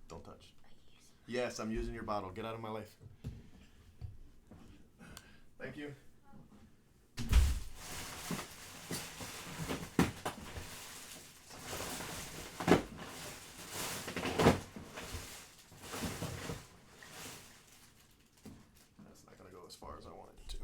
Don't touch. Yes, I'm using your bottle. Get out of my life. Thank you. That's not going to go as far as I wanted it to.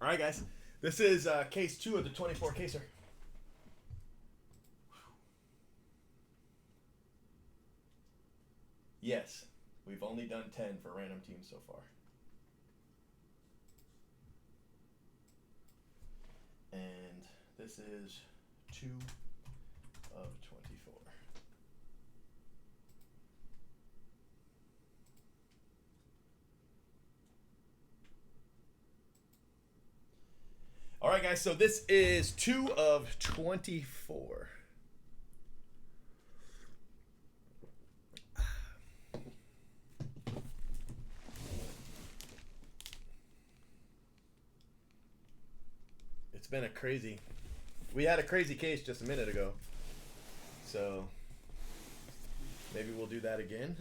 All right, guys. This is case 2 of the 24 caser. Yes. We've only done 10 for random teams so far. And this is 2 of 24. All right, guys, so this is 2 of 24. It's been a crazy... We had a crazy case just a minute ago. So maybe we'll do that again.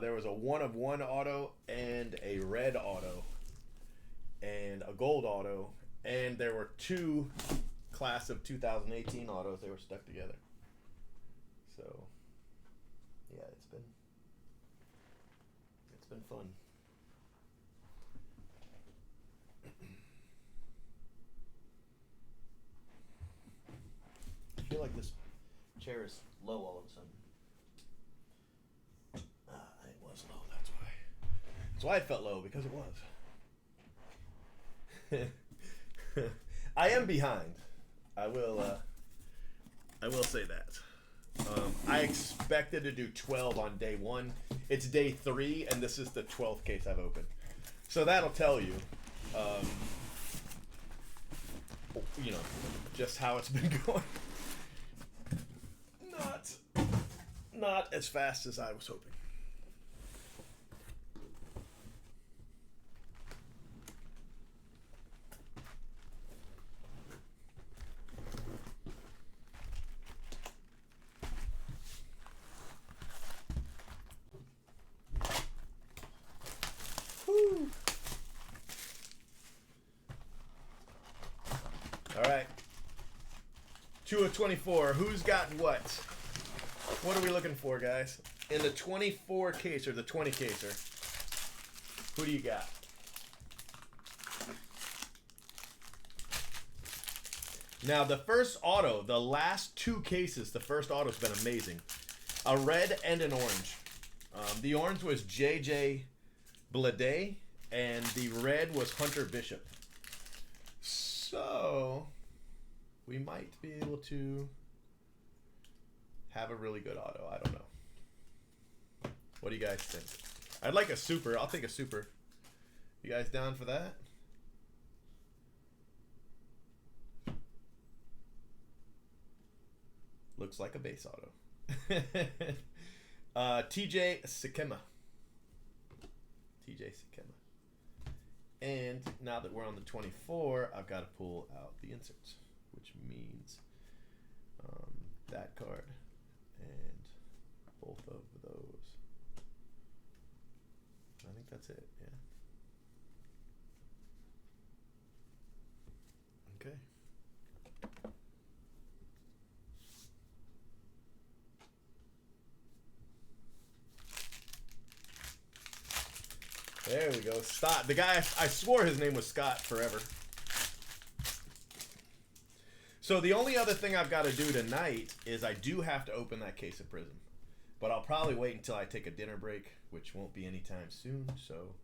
There was a 1 of 1 auto and a red auto and a gold auto, and there were 2 class of 2018 autos. They were stuck together. So yeah, it's been fun. I feel like this chair is low all of a sudden. It was low, that's why. That's why it felt low, because it was. I am behind. I will say that. I expected to do 12 on day 1. It's day 3, and this is the 12th case I've opened. So that'll tell you, you know, just how it's been going. Not as fast as I was hoping. Whew. All right. 2 of 24. Who's got what? What are we looking for, guys? In the 24 case or the 20 caser, who do you got? Now, the first auto, the last 2 cases, the first auto's been amazing. A red and an orange. The orange was JJ Blade, and the red was Hunter Bishop. So, we might be able to have a really good auto. I don't know. What do you guys think? I'd like a super. I'll take a super. You guys down for that? Looks like a base auto. TJ Sikema. TJ Sikema. And now that we're on the 24, I've got to pull out the inserts, which means that card and both of those. I think that's it, yeah. Okay. There we go. Scott. The guy, I swore his name was Scott forever. So the only other thing I've got to do tonight is I do have to open that case of Prism. But I'll probably wait until I take a dinner break, which won't be anytime soon. So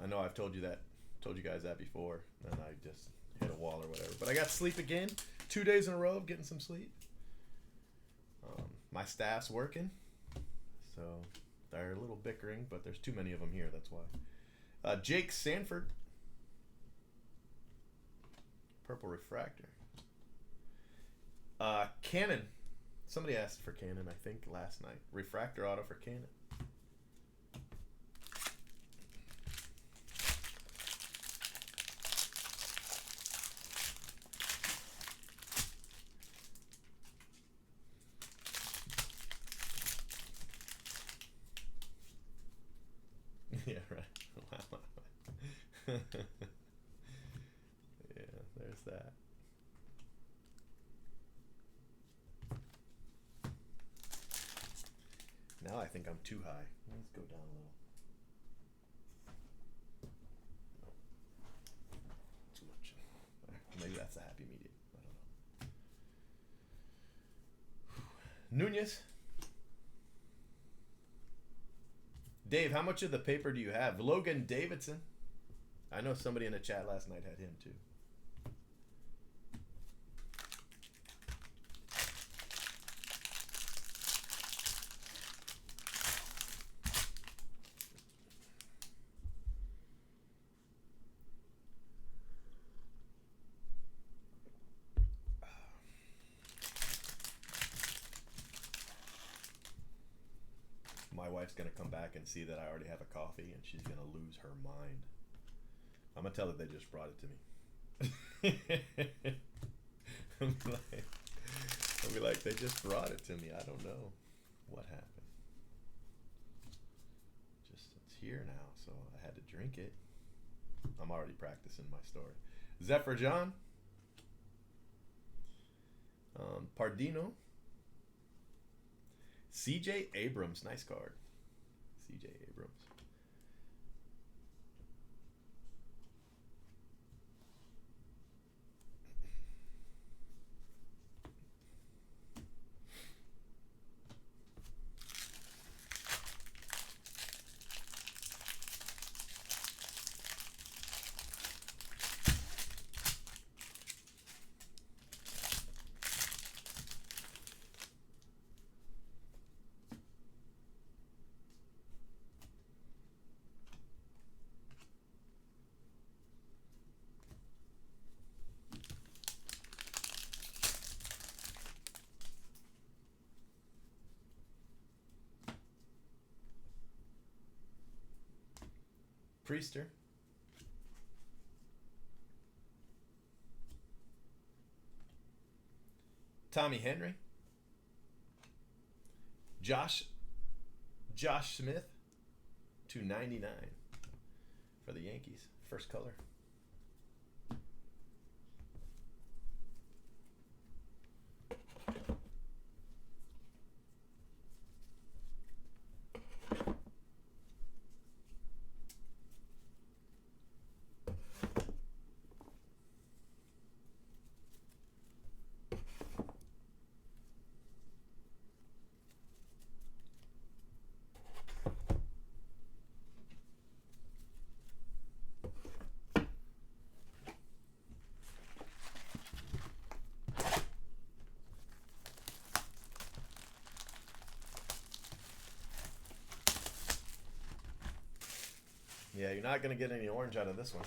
I know I've told you guys that before, and I just hit a wall or whatever. But I got sleep again, 2 days in a row of getting some sleep. My staff's working, so they're a little bickering, but there's too many of them here. That's why. Jake Sanford, purple refractor. Cannon. Somebody asked for Cannon, I think, last night. Refractor auto for Cannon. Yeah, right. Yeah, there's that. Now I think I'm too high. Let's go down a little. Nope. Too much. Maybe that's a happy medium. I don't know. Nunez. Dave, how much of the paper do you have? Logan Davidson. I know somebody in the chat last night had him too. My wife's gonna come back and see that I already have a coffee, and she's gonna lose her mind. I'm gonna tell her they just brought it to me. I'll be like, they just brought it to me. I don't know what happened. Just it's here now, so I had to drink it. I'm already practicing my story. Zephyr John, Pardino. CJ Abrams, nice card. CJ Abrams. Priester. Tommy Henry. Josh Smith. $2.99 for the Yankees. First color. Yeah, you're not going to get any orange out of this one.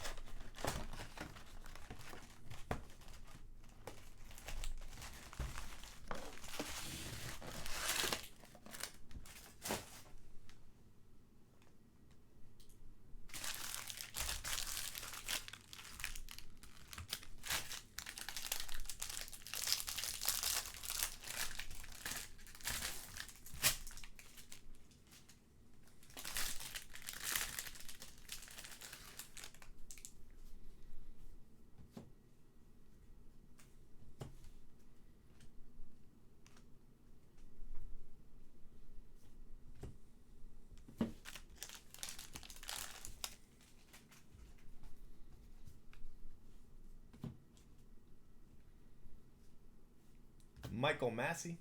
Michael Massey.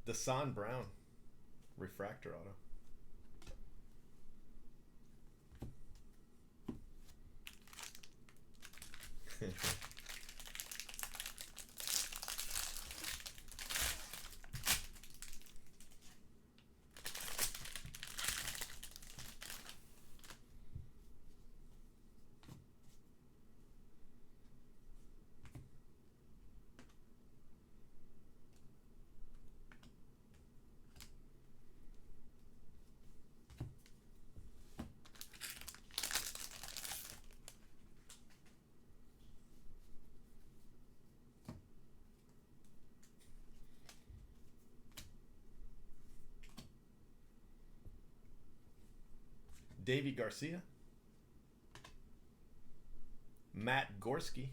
Desan Brown. Refractor auto. Davey Garcia. Matt Gorski.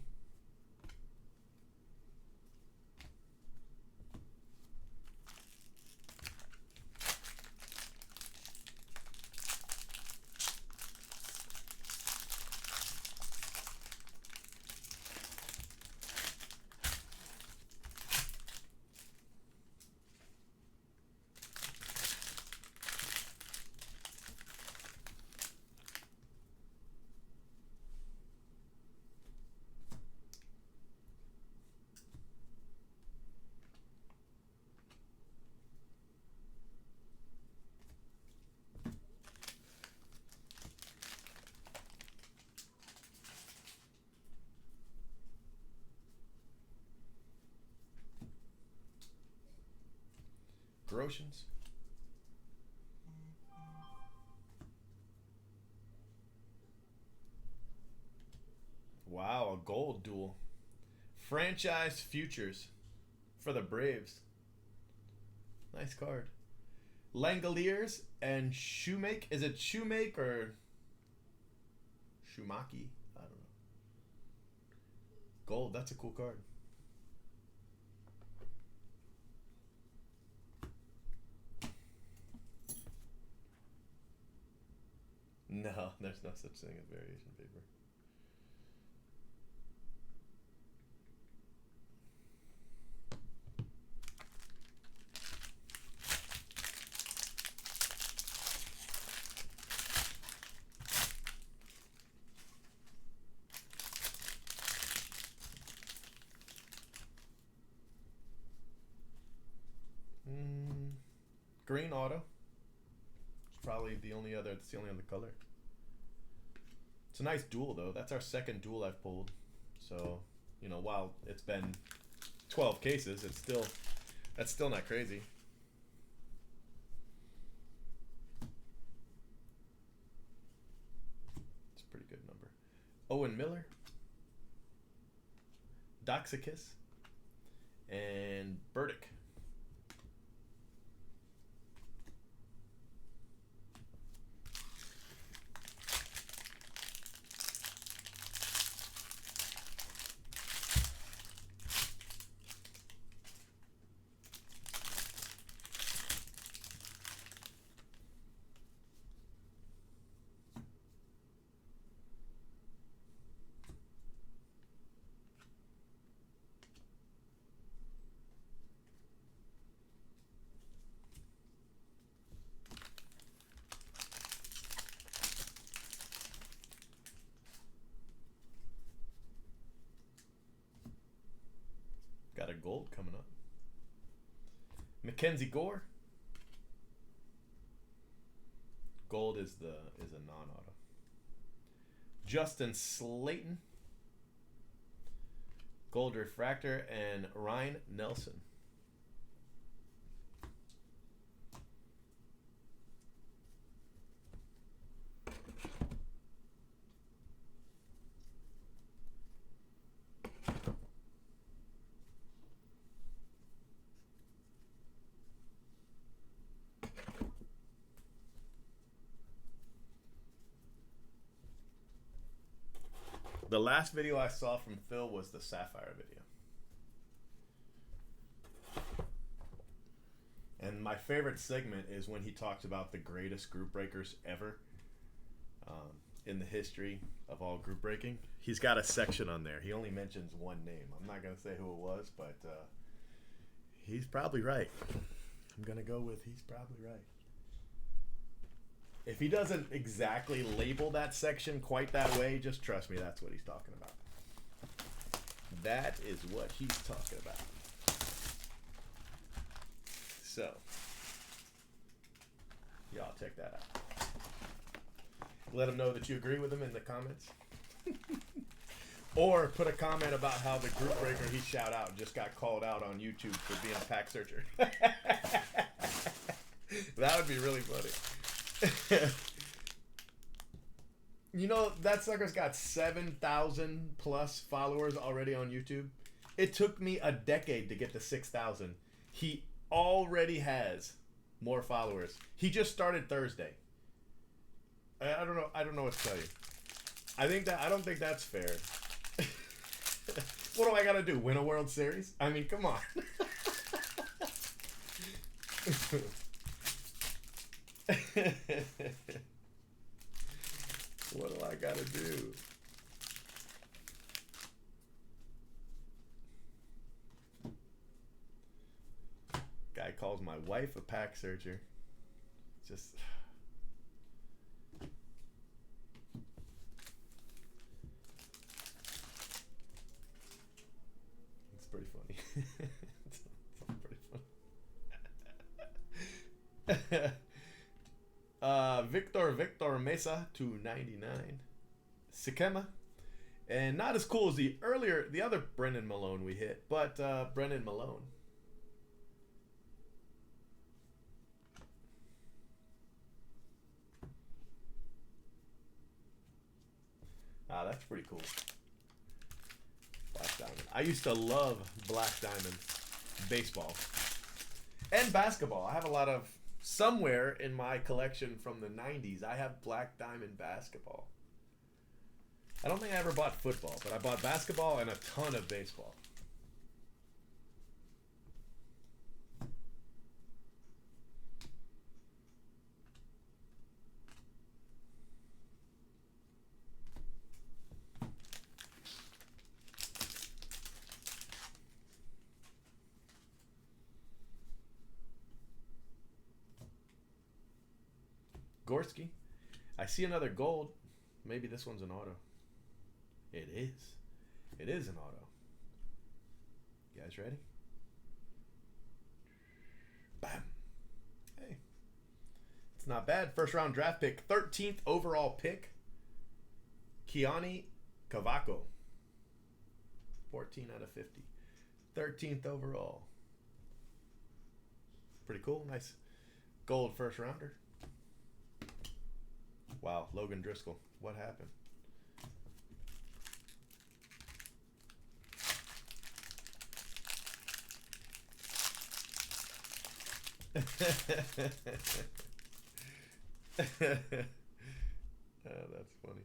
Grotians. Wow, a gold duel. Franchise futures for the Braves. Nice card. Langoliers and Shoemake. Is it Shoemake or Shumaki? I don't know. Gold, that's a cool card. No, there's no such thing as variation paper. Green auto. It's probably the only other. It's the only other color. It's a nice duel though. That's our second duel I've pulled. So, you know, while it's been 12 cases, that's still not crazy. It's a pretty good number. Owen Miller, Doxicus, and Burdick. Got a gold coming up. Mackenzie Gore. Gold is a non-auto. Justin Slayton. Gold refractor and Ryan Nelson. The last video I saw from Phil was the Sapphire video. And my favorite segment is when he talks about the greatest group breakers ever in the history of all group breaking. He's got a section on there. He only mentions one name. I'm not going to say who it was, but he's probably right. I'm going to go with he's probably right. If he doesn't exactly label that section quite that way, just trust me, that's what he's talking about. That is what he's talking about. So, y'all check that out. Let him know that you agree with him in the comments. Or put a comment about how the group breaker he shout out just got called out on YouTube for being a pack searcher. That would be really funny. You know, that sucker's got 7,000 plus followers already on YouTube. It took me a decade to get to 6,000. He already has more followers. He just started Thursday. I don't know what to tell you. I don't think that's fair. What do I gotta do? Win a World Series? I mean, come on. What do I gotta do? Guy calls my wife a pack searcher. Just it's pretty funny. It's pretty funny. Victor Mesa to 99. Sikema. And not as cool as the other Brennan Malone we hit, but Brennan Malone. That's pretty cool. Black diamond. I used to love black diamond baseball and basketball. I have a lot of, somewhere in my collection from the 90s, I have black diamond basketball. I don't think I ever bought football, but I bought basketball and a ton of baseball. Gorski. I see another gold. Maybe this one's an auto. It is. It is an auto. You guys ready? Bam. Hey. It's not bad. First round draft pick. 13th overall pick. Keone Cavaco. 14 out of 50. 13th overall. Pretty cool. Nice gold first rounder. Wow, Logan Driscoll. What happened? Oh, that's funny.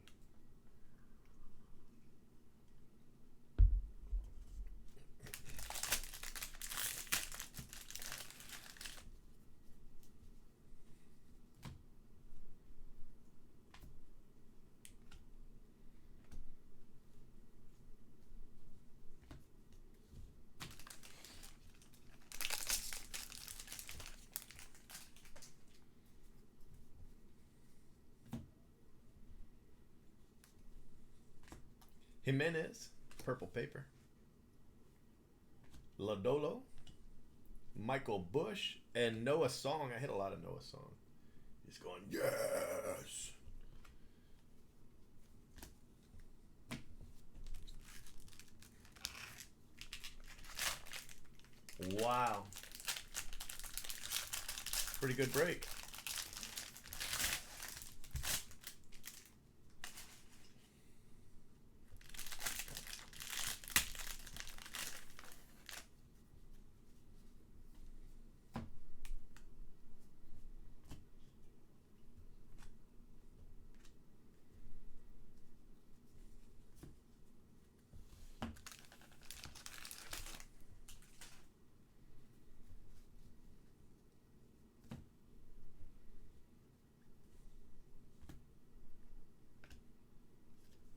Jimenez, purple paper. Lodolo, Michael Bush, and Noah Song. I hit a lot of Noah Song. He's going, yes! Wow. Pretty good break.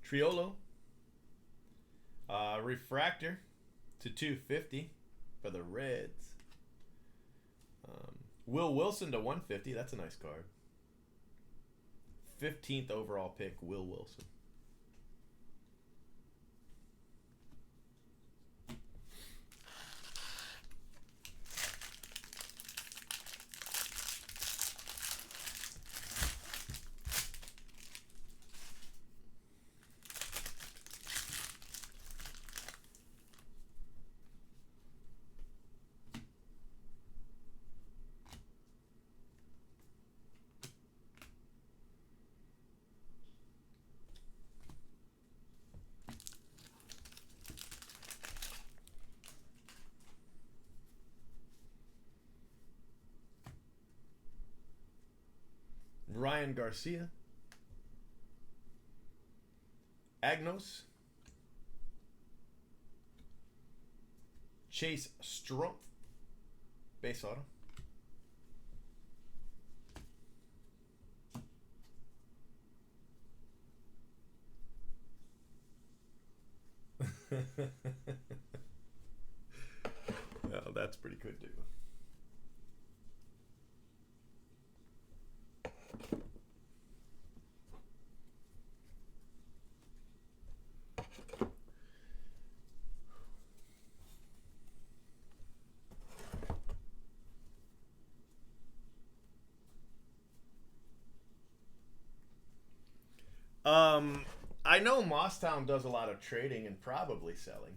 Triolo, refractor to 250 for the Reds. Will Wilson to 150. That's a nice card. 15th overall pick, Will Wilson. Ryan Garcia, Agnos, Chase Strumpf, base auto. Oh, that's pretty good, dude. I know Mosstown does a lot of trading and probably selling.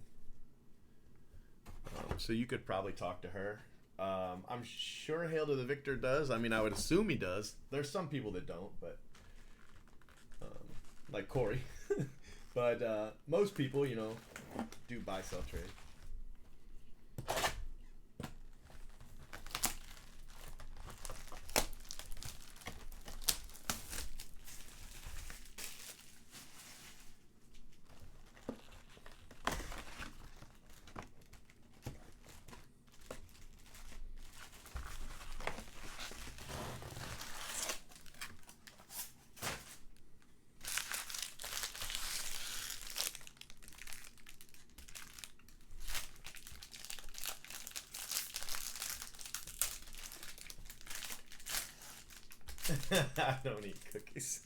So you could probably talk to her. I'm sure Hail to the Victor does. I mean, I would assume he does. There's some people that don't, but like Corey. But most people, you know, do buy sell trade. I don't eat cookies.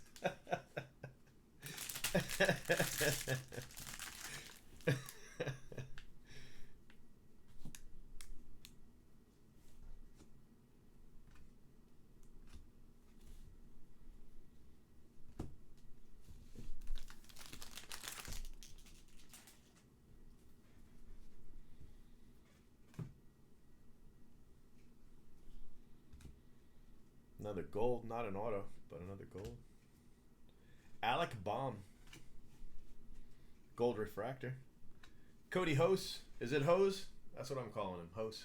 Another gold, not an auto, but another gold. Alec Baum. Gold refractor. Cody Hose. Is it Hose? That's what I'm calling him. Hose.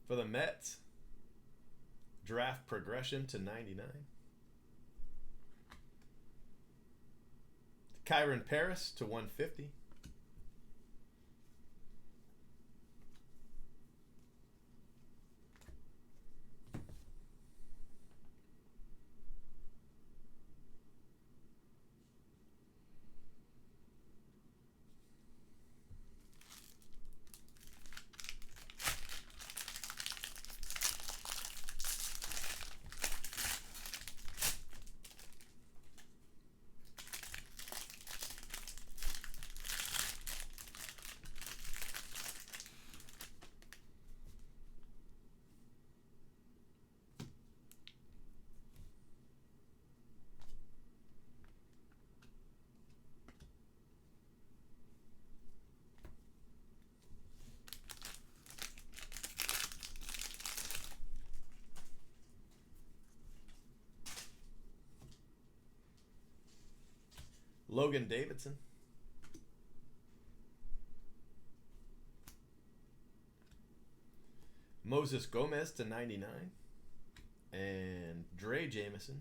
For the Mets, draft progression to 99. Kyron Paris to 150. Logan Davidson. Moses Gomez to 99. And Dre Jameson.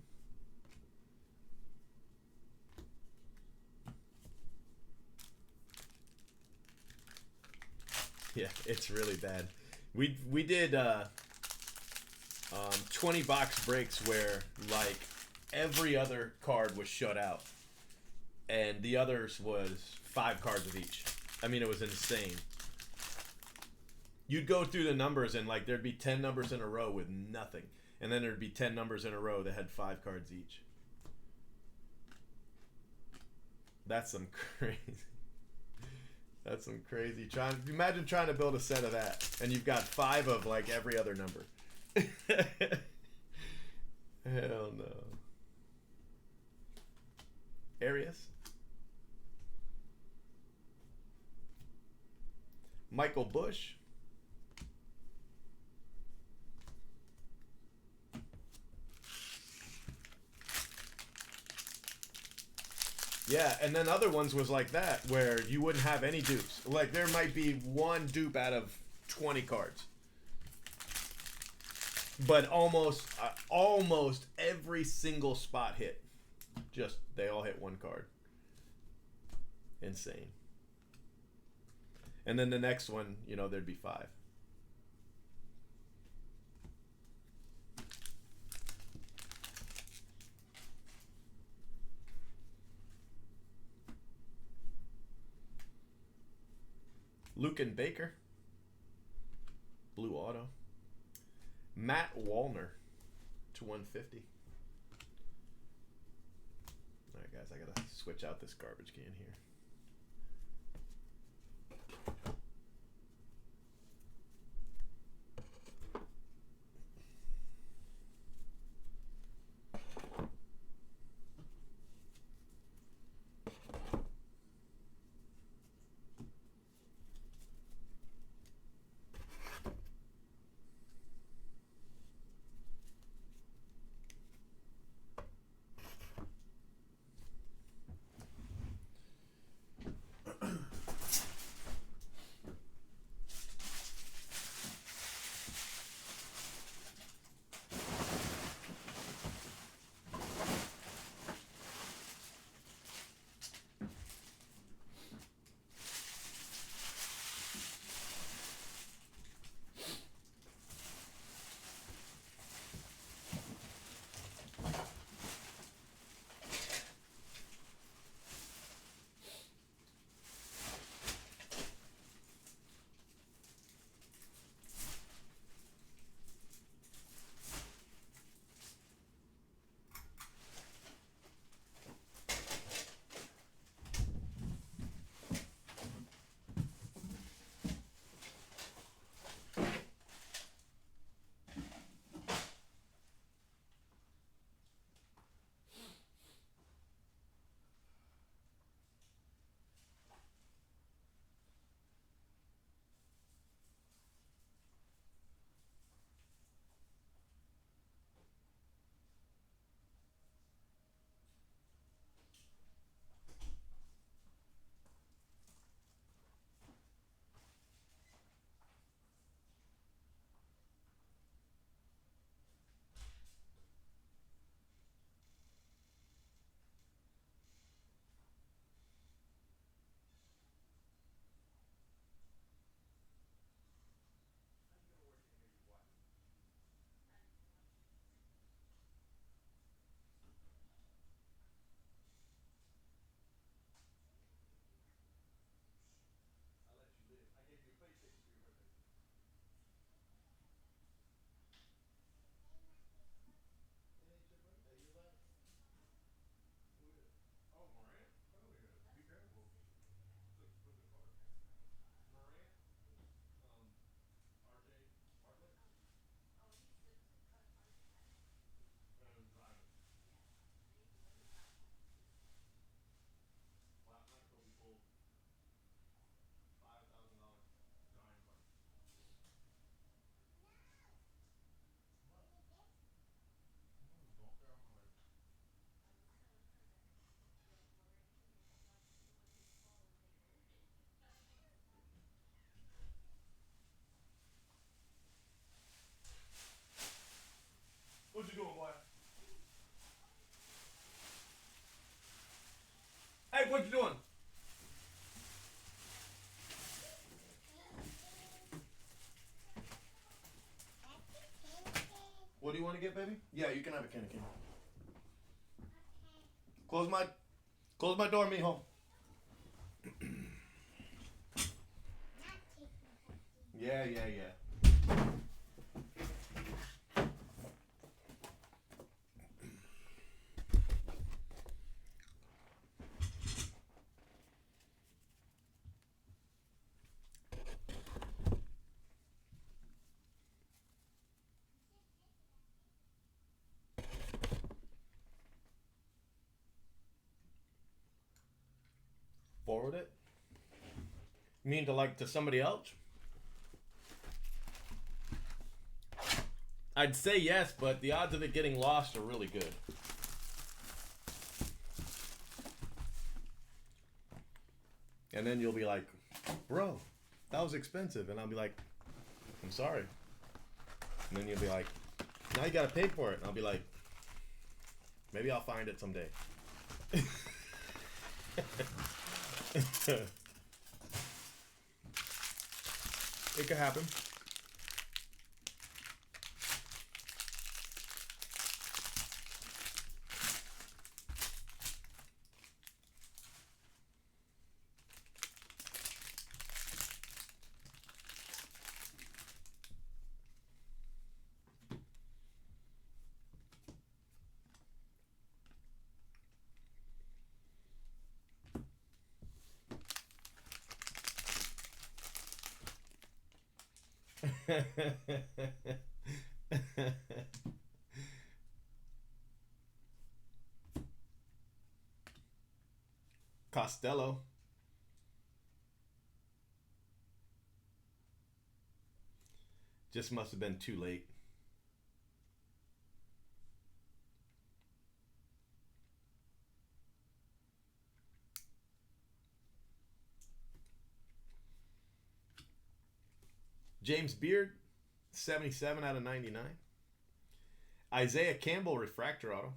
Yeah, it's really bad. We did 20 box breaks where like every other card was shut out. And the others was 5 cards of each. I mean, it was insane. You'd go through the numbers and like there'd be 10 numbers in a row with nothing. And then there'd be 10 numbers in a row that had 5 cards each. That's some crazy. That's some crazy. Imagine trying to build a set of that. And you've got 5 of like every other number. Hell no. Arias. Michael Bush. Yeah, and then other ones was like that, where you wouldn't have any dupes. Like, there might be one dupe out of 20 cards. But almost every single spot hit. Just, they all hit one card. Insane. And then the next one, you know, there'd be 5. Luke and Baker. Blue auto. Matt Wallner to 150. All right, guys, I gotta switch out this garbage can here. What you doing, boy? Hey, what you doing? What do you want to get, baby? Yeah, you can have a candy cane. Close my door, mijo. Yeah. Forward it? You mean to somebody else? I'd say yes, but the odds of it getting lost are really good. And then you'll be like, bro, that was expensive. And I'll be like, I'm sorry. And then you'll be like, now you gotta pay for it. And I'll be like, maybe I'll find it someday. It could happen. Costello. Just must have been too late. James Beard, 77 out of 99. Isaiah Campbell, refractor auto.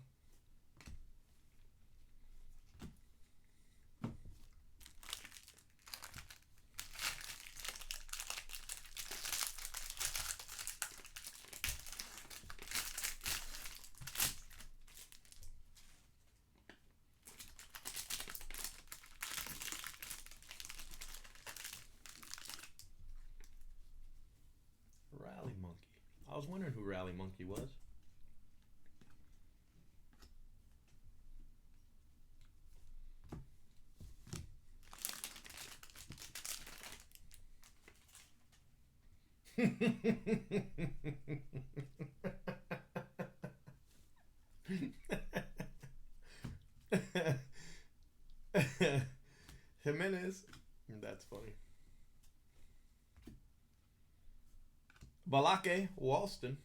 Rally Monkey. I was wondering who Rally Monkey was. Jimenez. That's funny. Balake Walston.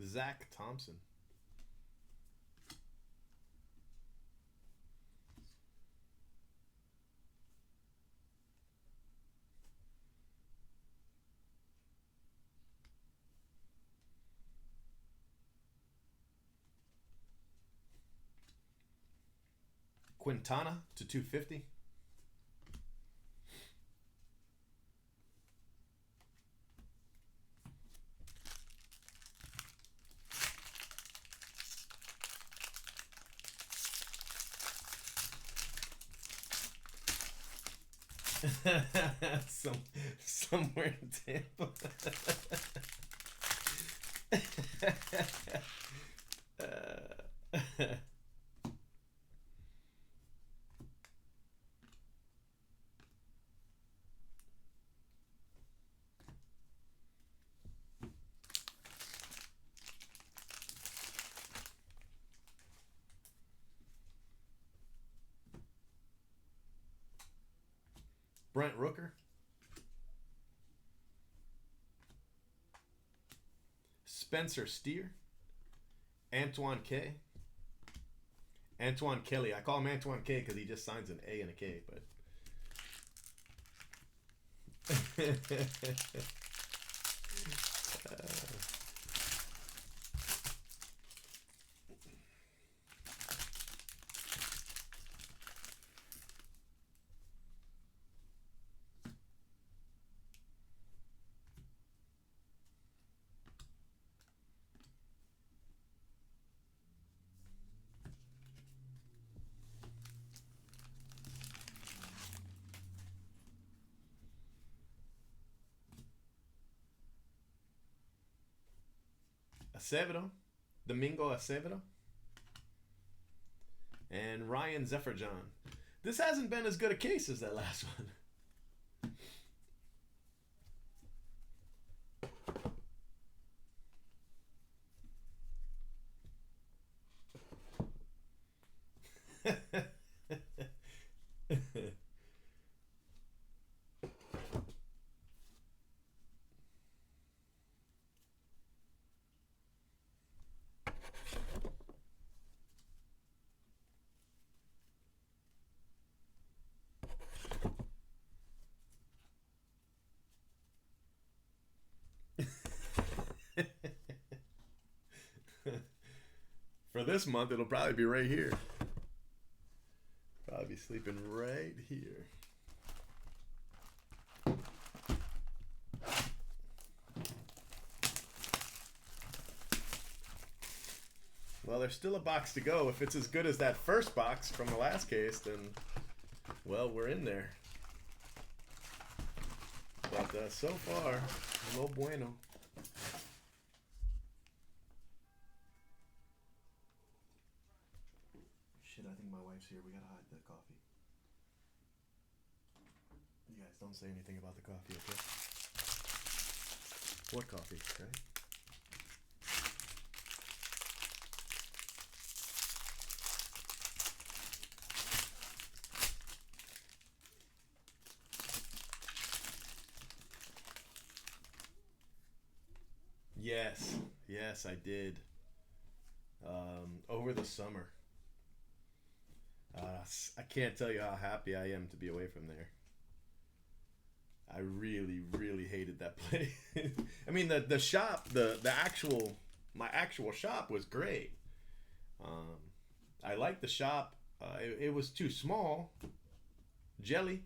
Zach Thompson. Quintana to 250. Somewhere in Tampa. Brent Rooker. Spencer Steer. Antoine K. Antoine Kelly. I call him Antoine K because he just signs an A and a K, but Acevedo, Domingo Acevedo, and Ryan Zefferjohn. This hasn't been as good a case as that last one. For this month, it'll probably be right here. Probably be sleeping right here. Well, there's still a box to go. If it's as good as that first box from the last case, then, well, we're in there. But so far, no bueno. Shit, I think my wife's here. We gotta hide the coffee. You guys don't say anything about the coffee, okay? What coffee, right? Yes, I did. Over the summer. I can't tell you how happy I am to be away from there. I really, really hated that place. I mean, the shop, my actual shop was great. I liked the shop. It was too small, jelly,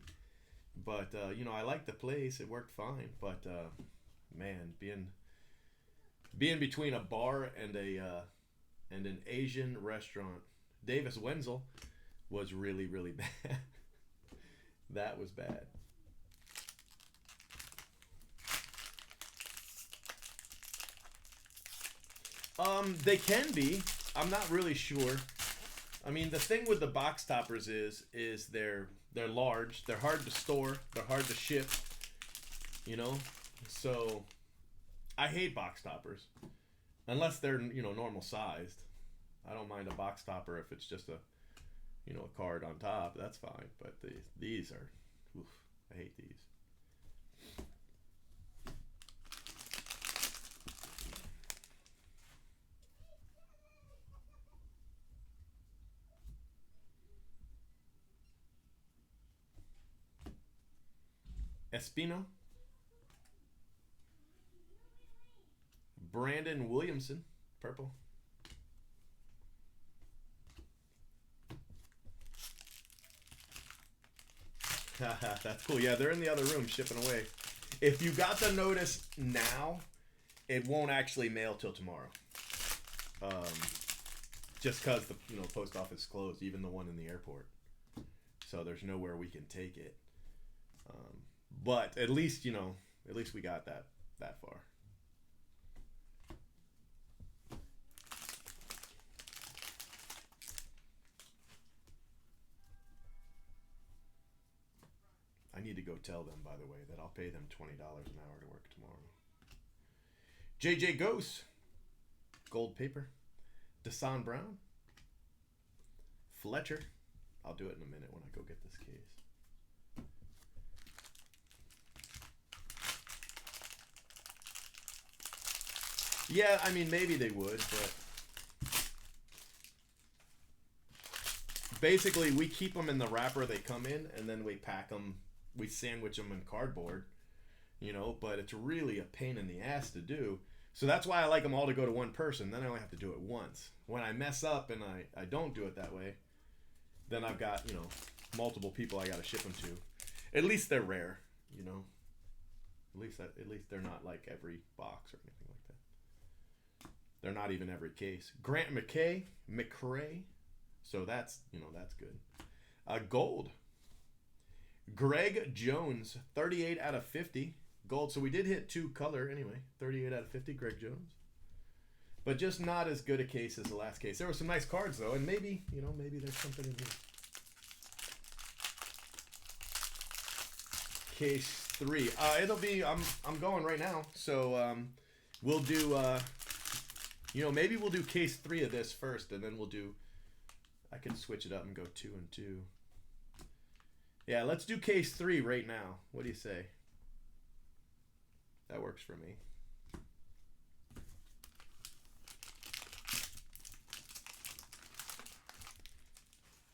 but I liked the place. It worked fine. But man, being between a bar and an Asian restaurant, Davis Wenzel, was really, really bad. That was bad. They can be. I'm not really sure. I mean, the thing with the box toppers is they're large, they're hard to store, they're hard to ship, So I hate box toppers unless they're, normal sized. I don't mind a box topper if it's just a card on top. That's fine. But these are, oof, I hate these. Espino. Brandon Williamson, purple. That's cool. Yeah, they're in the other room shipping away. If you got the notice now, it won't actually mail till tomorrow. Just because the post office is closed, even the one in the airport. So there's nowhere we can take it. But at least we got that far. I need to go tell them, by the way, that I'll pay them $20 an hour to work tomorrow. JJ Ghost, gold paper. Desan Brown, Fletcher. I'll do it in a minute when I go get this case. Yeah, I mean, maybe they would, but basically we keep them in the wrapper they come in, and then we pack them, we sandwich them in cardboard, but it's really a pain in the ass to do. So that's why I like them all to go to one person. Then I only have to do it once. When I mess up and I don't do it that way, then I've got, multiple people I got to ship them to. At least they're rare, At least they're not like every box or anything like that. They're not even every case. Grant McCrae. So that's, that's good. Gold. Greg Jones, 38 out of 50. Gold. So we did hit 2 color anyway. 38 out of 50, Greg Jones. But just not as good a case as the last case. There were some nice cards though, and maybe there's something in here. Case 3. It'll be I'm going right now. So we'll do maybe we'll do case 3 of this first, and then I can switch it up and go 2 and 2. Yeah, let's do case 3 right now. What do you say? That works for me.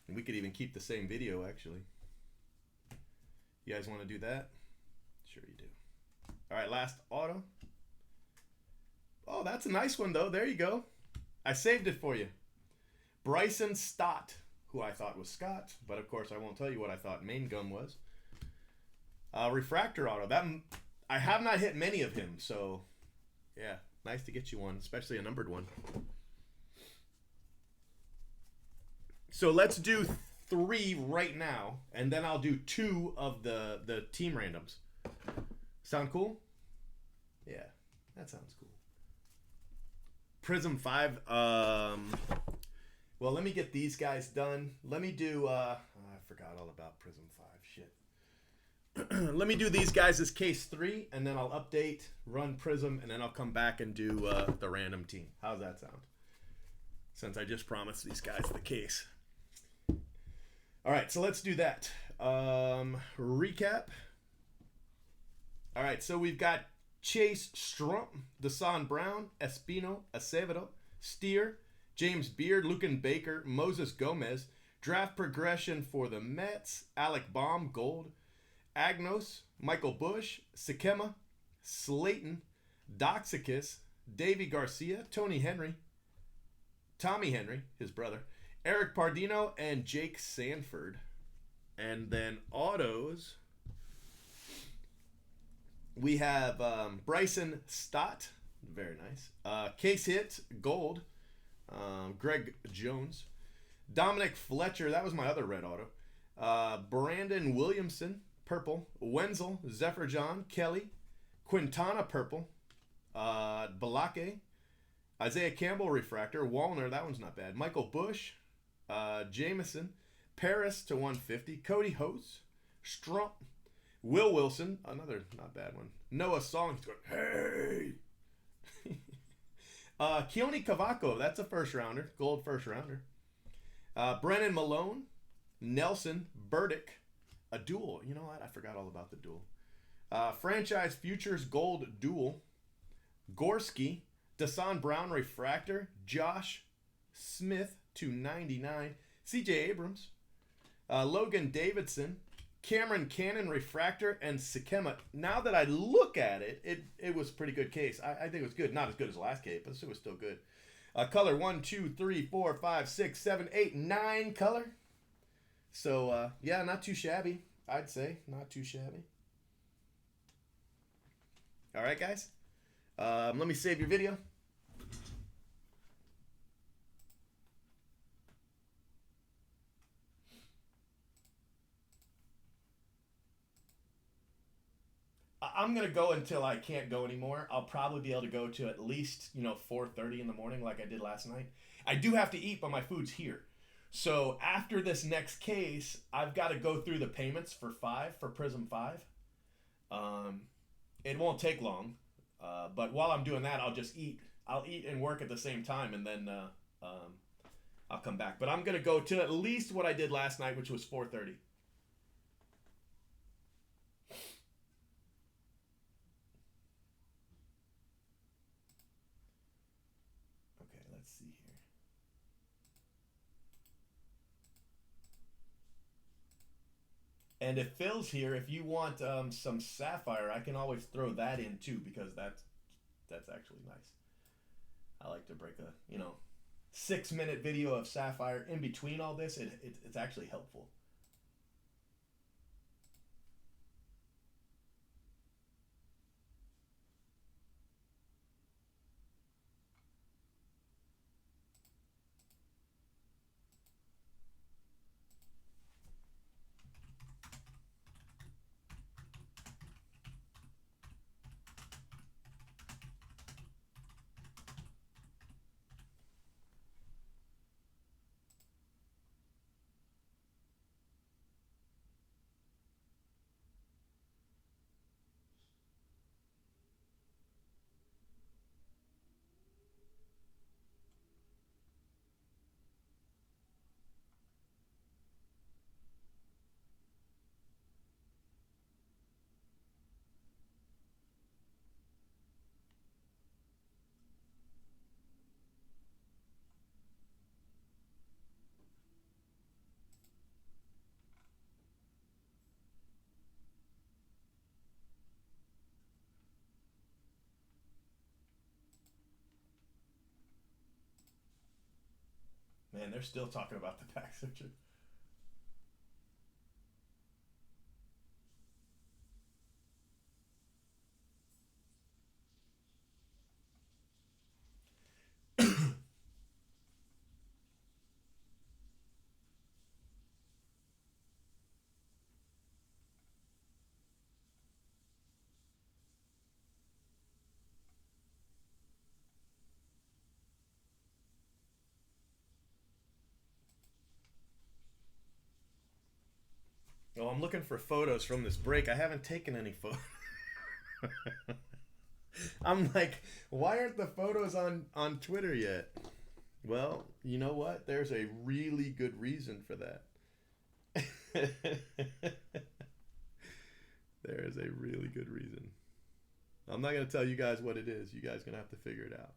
And we could even keep the same video, actually. You guys want to do that? Sure you do. All right, last auto. Oh, that's a nice one, though. There you go. I saved it for you. Bryson Stott, who I thought was Scott, but of course I won't tell you what I thought Main Gum was. Refractor auto. That I have not hit many of him, so yeah, nice to get you one, especially a numbered one. So let's do 3 right now, and then I'll do 2 of the team randoms. Sound cool? Yeah, that sounds cool. Prism 5. Well, let me get these guys done. Let me do. I forgot all about Prism 5. Shit. Let me do these guys as case 3, and then I'll update, run Prism, and then I'll come back and do the random team. How's that sound? Since I just promised these guys the case. All right, so let's do that. Recap. All right, so we've got Chase Strump, Desan Brown, Espino, Acevedo, Steer, James Beard, Lucan Baker, Moses Gomez. Draft progression for the Mets: Alec Baum, gold. Agnos, Michael Bush, Sikema, Slayton, Doxicus, Davy Garcia, Tony Henry, Tommy Henry, his brother, Eric Pardino, and Jake Sanford. And then autos, we have Bryson Stott, very nice. Case hit, gold. Greg Jones. Dominic Fletcher, that was my other red auto. Brandon Williamson, purple. Wenzel, Zephyr John, Kelly. Quintana, purple. Balake. Isaiah Campbell, refractor. Wallner, that one's not bad. Michael Bush. Jameson. Paris to 150. Cody Hose. Strump. Will Wilson, another not bad one. Noah Song, he's going, hey! Keone Cavaco, that's a first rounder. Gold first rounder. Brennan Malone. Nelson. Burdick. A duel. You know what? I forgot all about the duel. Franchise Futures Gold Duel. Gorski. Desan Brown Refractor. Josh Smith /99. CJ Abrams. Logan Davidson. Cameron Cannon Refractor, and Sikema. Now that I look at it, it was a pretty good case. I think it was good. Not as good as the last case, but it was still good. Color 1, 2, 3, 4, 5, 6, 7, 8, 9 color. So, yeah, not too shabby, I'd say. Not too shabby. All right, guys. Let me save your video. I'm going to go until I can't go anymore. I'll probably be able to go to at least, 4:30 in the morning like I did last night. I do have to eat, but my food's here. So after this next case, I've got to go through the payments for Prism 5. It won't take long. But while I'm doing that, I'll just eat. I'll eat and work at the same time, and then I'll come back. But I'm going to go to at least what I did last night, which was 4:30. Let's see here. And if Phil's here, if you want some sapphire, I can always throw that in too, because that's actually nice. I like to break a 6-minute video of sapphire in between all this. It's actually helpful. Man, they're still talking about the back surgery. Oh, I'm looking for photos from this break. I haven't taken any photos. I'm like, why aren't the photos on Twitter yet? Well, you know what? There's a really good reason for that. There is a really good reason. I'm not going to tell you guys what it is. You guys are going to have to figure it out.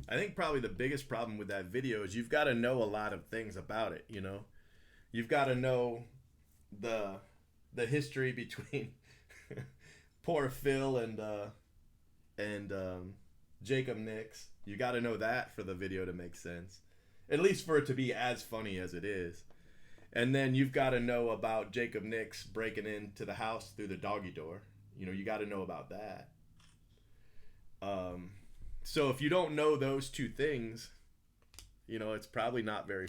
I think probably the biggest problem with that video is you've got to know a lot of things about it, you know? You've got to know the history between poor Phil and Jacob Nix. You got to know that for the video to make sense. At least for it to be as funny as it is. And then you've got to know about Jacob Nix breaking into the house through the doggy door. You know, you got to know about that. So if you don't know those two things, you know, it's probably not very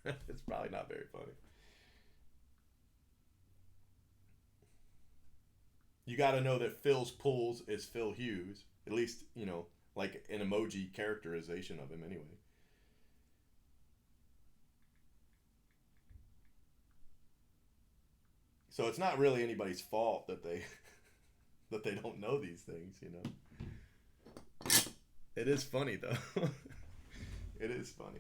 it's probably not very funny. You got to know that Phil's pulls is Phil Hughes. At least, you know, like an emoji characterization of him anyway. So it's not really anybody's fault that they that they don't know these things, you know. It is funny though. It is funny.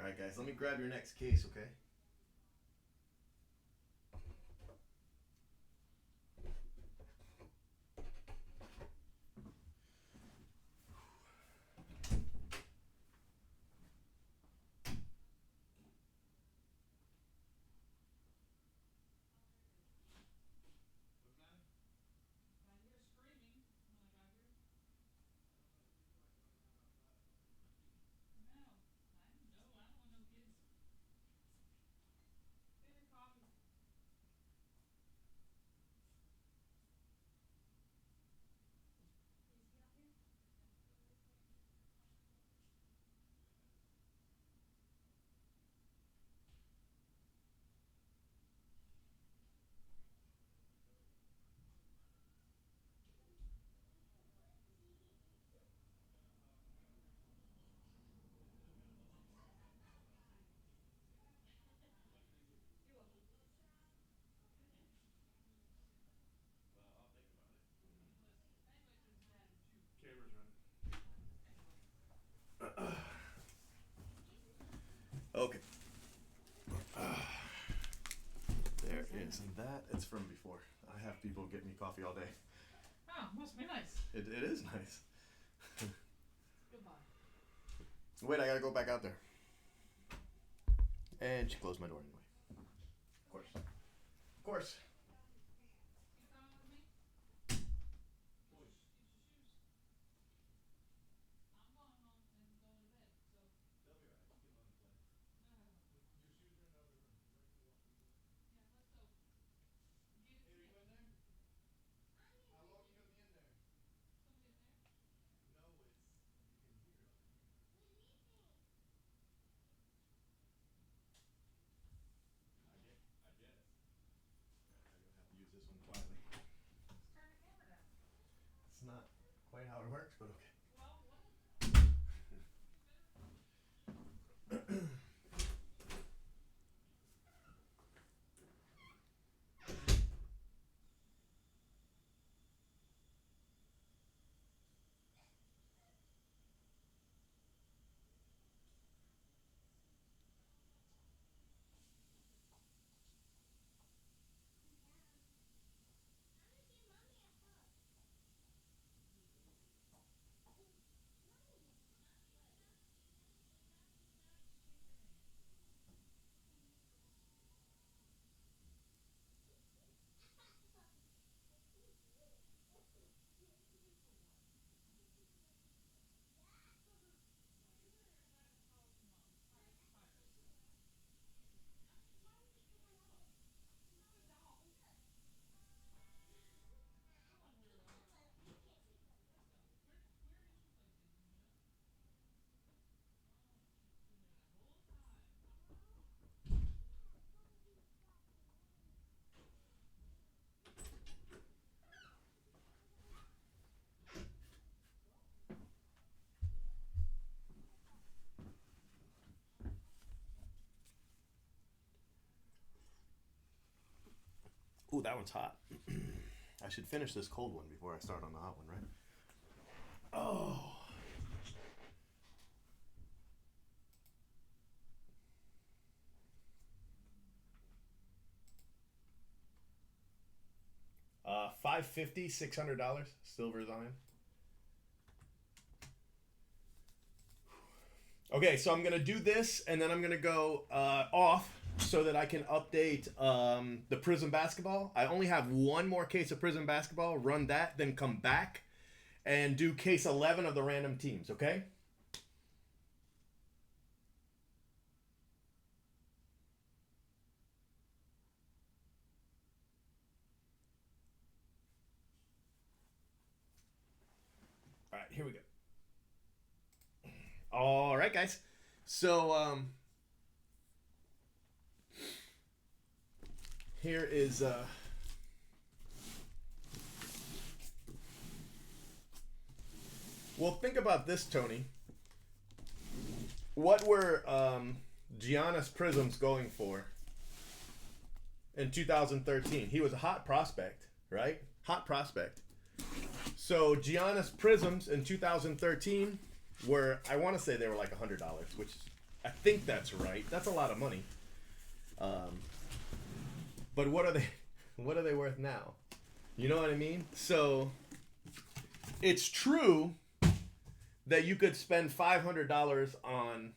All right, guys, let me grab your next case, okay? I hear screaming when I got here. No, I don't want no kids. Isn't that? It's from before. I have people get me coffee all day. Oh, must be nice. It is nice. Goodbye. Wait, I gotta go back out there. And she closed my door anyway. Of course. Of course. You coming with me? Boys. Use your shoes. I'm going home and going to bed, so. They'll be alright. You can let them play. Your shoes are in the other room. You ready to walk through there? Yeah, let's go. Give it to Hey, are me. you in there? How long you gonna be in there? Somebody in there? No, it's you can hear it up here. I guess. I'm gonna have to use this one quietly. Just turn the camera down. It's not quite how it works, but okay. Well, what? Ooh, that one's hot. I should finish this cold one before I start on the hot one, right? Oh. $550, $600, silver Zion. Okay, so I'm gonna do this, and then I'm gonna go off so that I can update the Prism basketball. I only have one more case of Prism basketball. Run that, then come back and do case 11 of the random teams. Okay. All right, here we go. All right, guys. So here is well, think about this, Tony. What were Giannis Prisms going for in 2013? He was a hot prospect, right? Hot prospect. So Giannis Prisms in 2013 were, I want to say they were like $100, which I think that's right. That's a lot of money. But what are they? What are they worth now? You know what I mean? So it's true that you could spend $500 on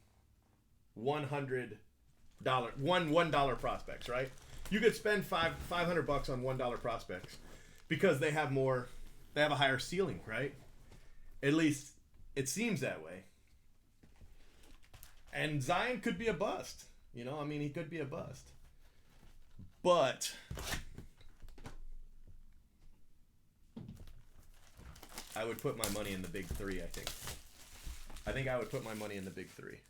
$100 prospects, right? You could spend $500 on $1 prospects because they have more. They have a higher ceiling, right? At least it seems that way. And Zion could be a bust. You know, I mean, he could be a bust. But I would put my money in the big three, I think. I think I would put my money in the big three.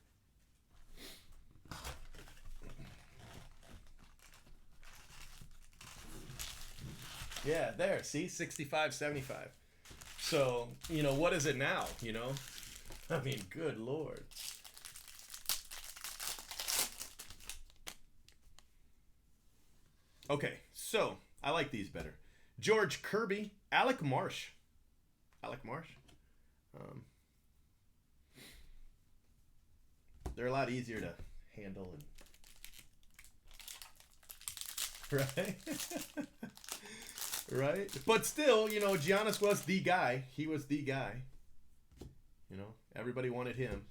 Yeah, there. See? 65, 75. So, you know, what is it now? You know? I mean, good Lord. Okay, so I like these better. George Kirby, Alec Marsh. Alec Marsh. They're a lot easier to handle and Right? Right? But still, you know, Giannis was the guy. He was the guy. You know, everybody wanted him.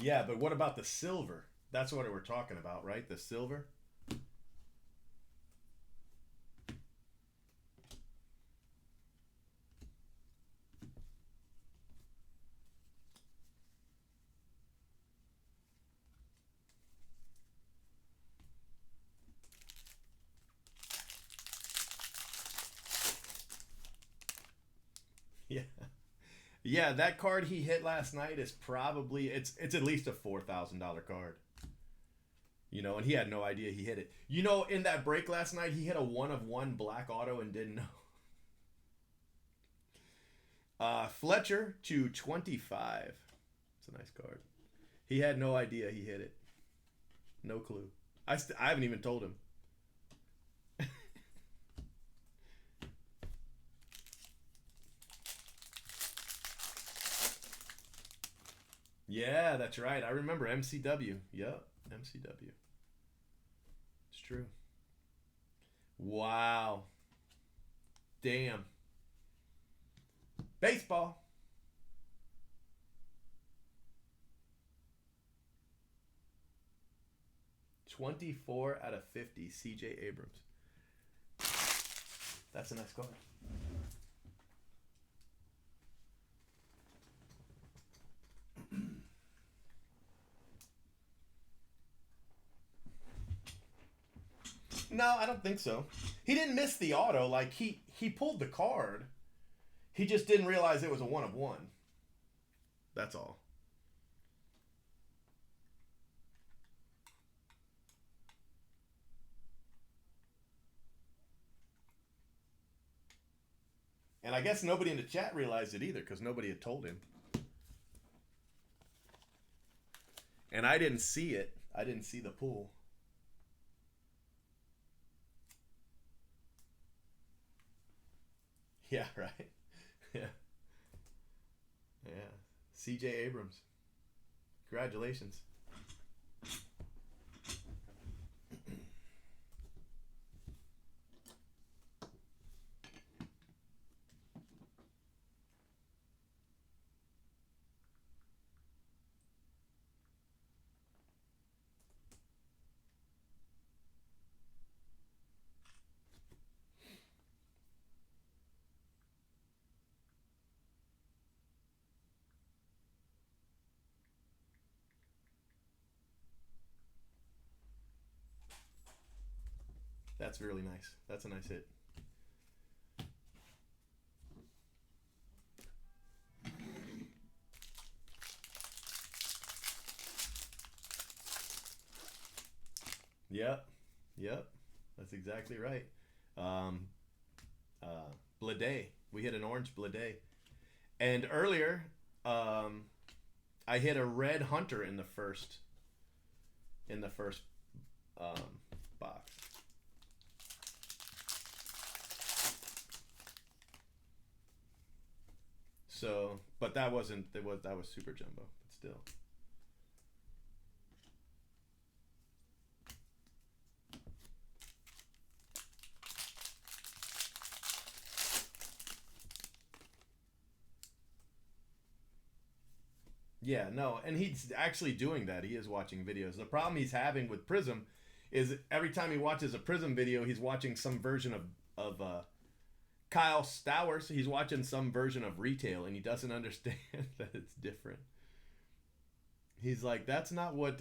Yeah, but what about the silver? That's what we're talking about, right? The silver? Yeah. Yeah, that card he hit last night is probably it's at least a $4,000 card. You know, and he had no idea he hit it. You know, in that break last night, he hit a 1/1 black auto and didn't know. Fletcher to 25. It's a nice card. He had no idea he hit it. No clue. I haven't even told him. Yeah, that's right. I remember MCW. Yep, MCW. It's true. Wow. Damn. Baseball. $24/50. CJ Abrams. That's a nice card. No, I don't think so. He didn't miss the auto. Like he pulled the card. He just didn't realize it was a 1/1. That's all. And I guess nobody in the chat realized it either because nobody had told him. And I didn't see it. I didn't see the pull. Yeah, right. Yeah. Yeah. CJ Abrams. Congratulations. That's really nice. That's a nice hit. Yep. Yep. That's exactly right. Um, Blade. We hit an orange Blade. And earlier, I hit a red Hunter in the first box. So, but that wasn't that was super jumbo, but still. Yeah, no, and he's actually doing that. He is watching videos. The problem he's having with Prism is every time he watches a Prism video, he's watching some version of Kyle Stowers. He's watching some version of retail, and he doesn't understand that it's different. He's like, that's not what,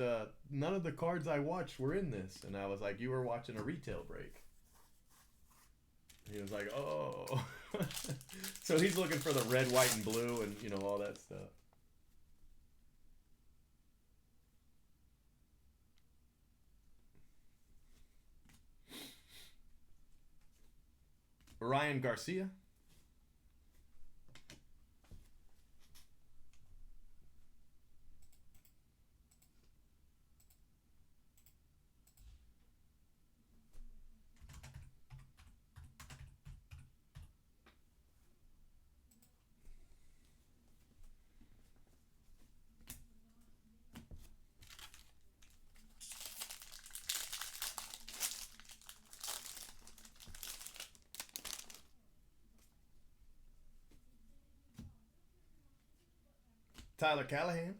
none of the cards I watched were in this. And I was like, you were watching a retail break. He was like, oh. So he's looking for the red, white, and blue and, you know, all that stuff. Ryan Garcia. Tyler Callahan.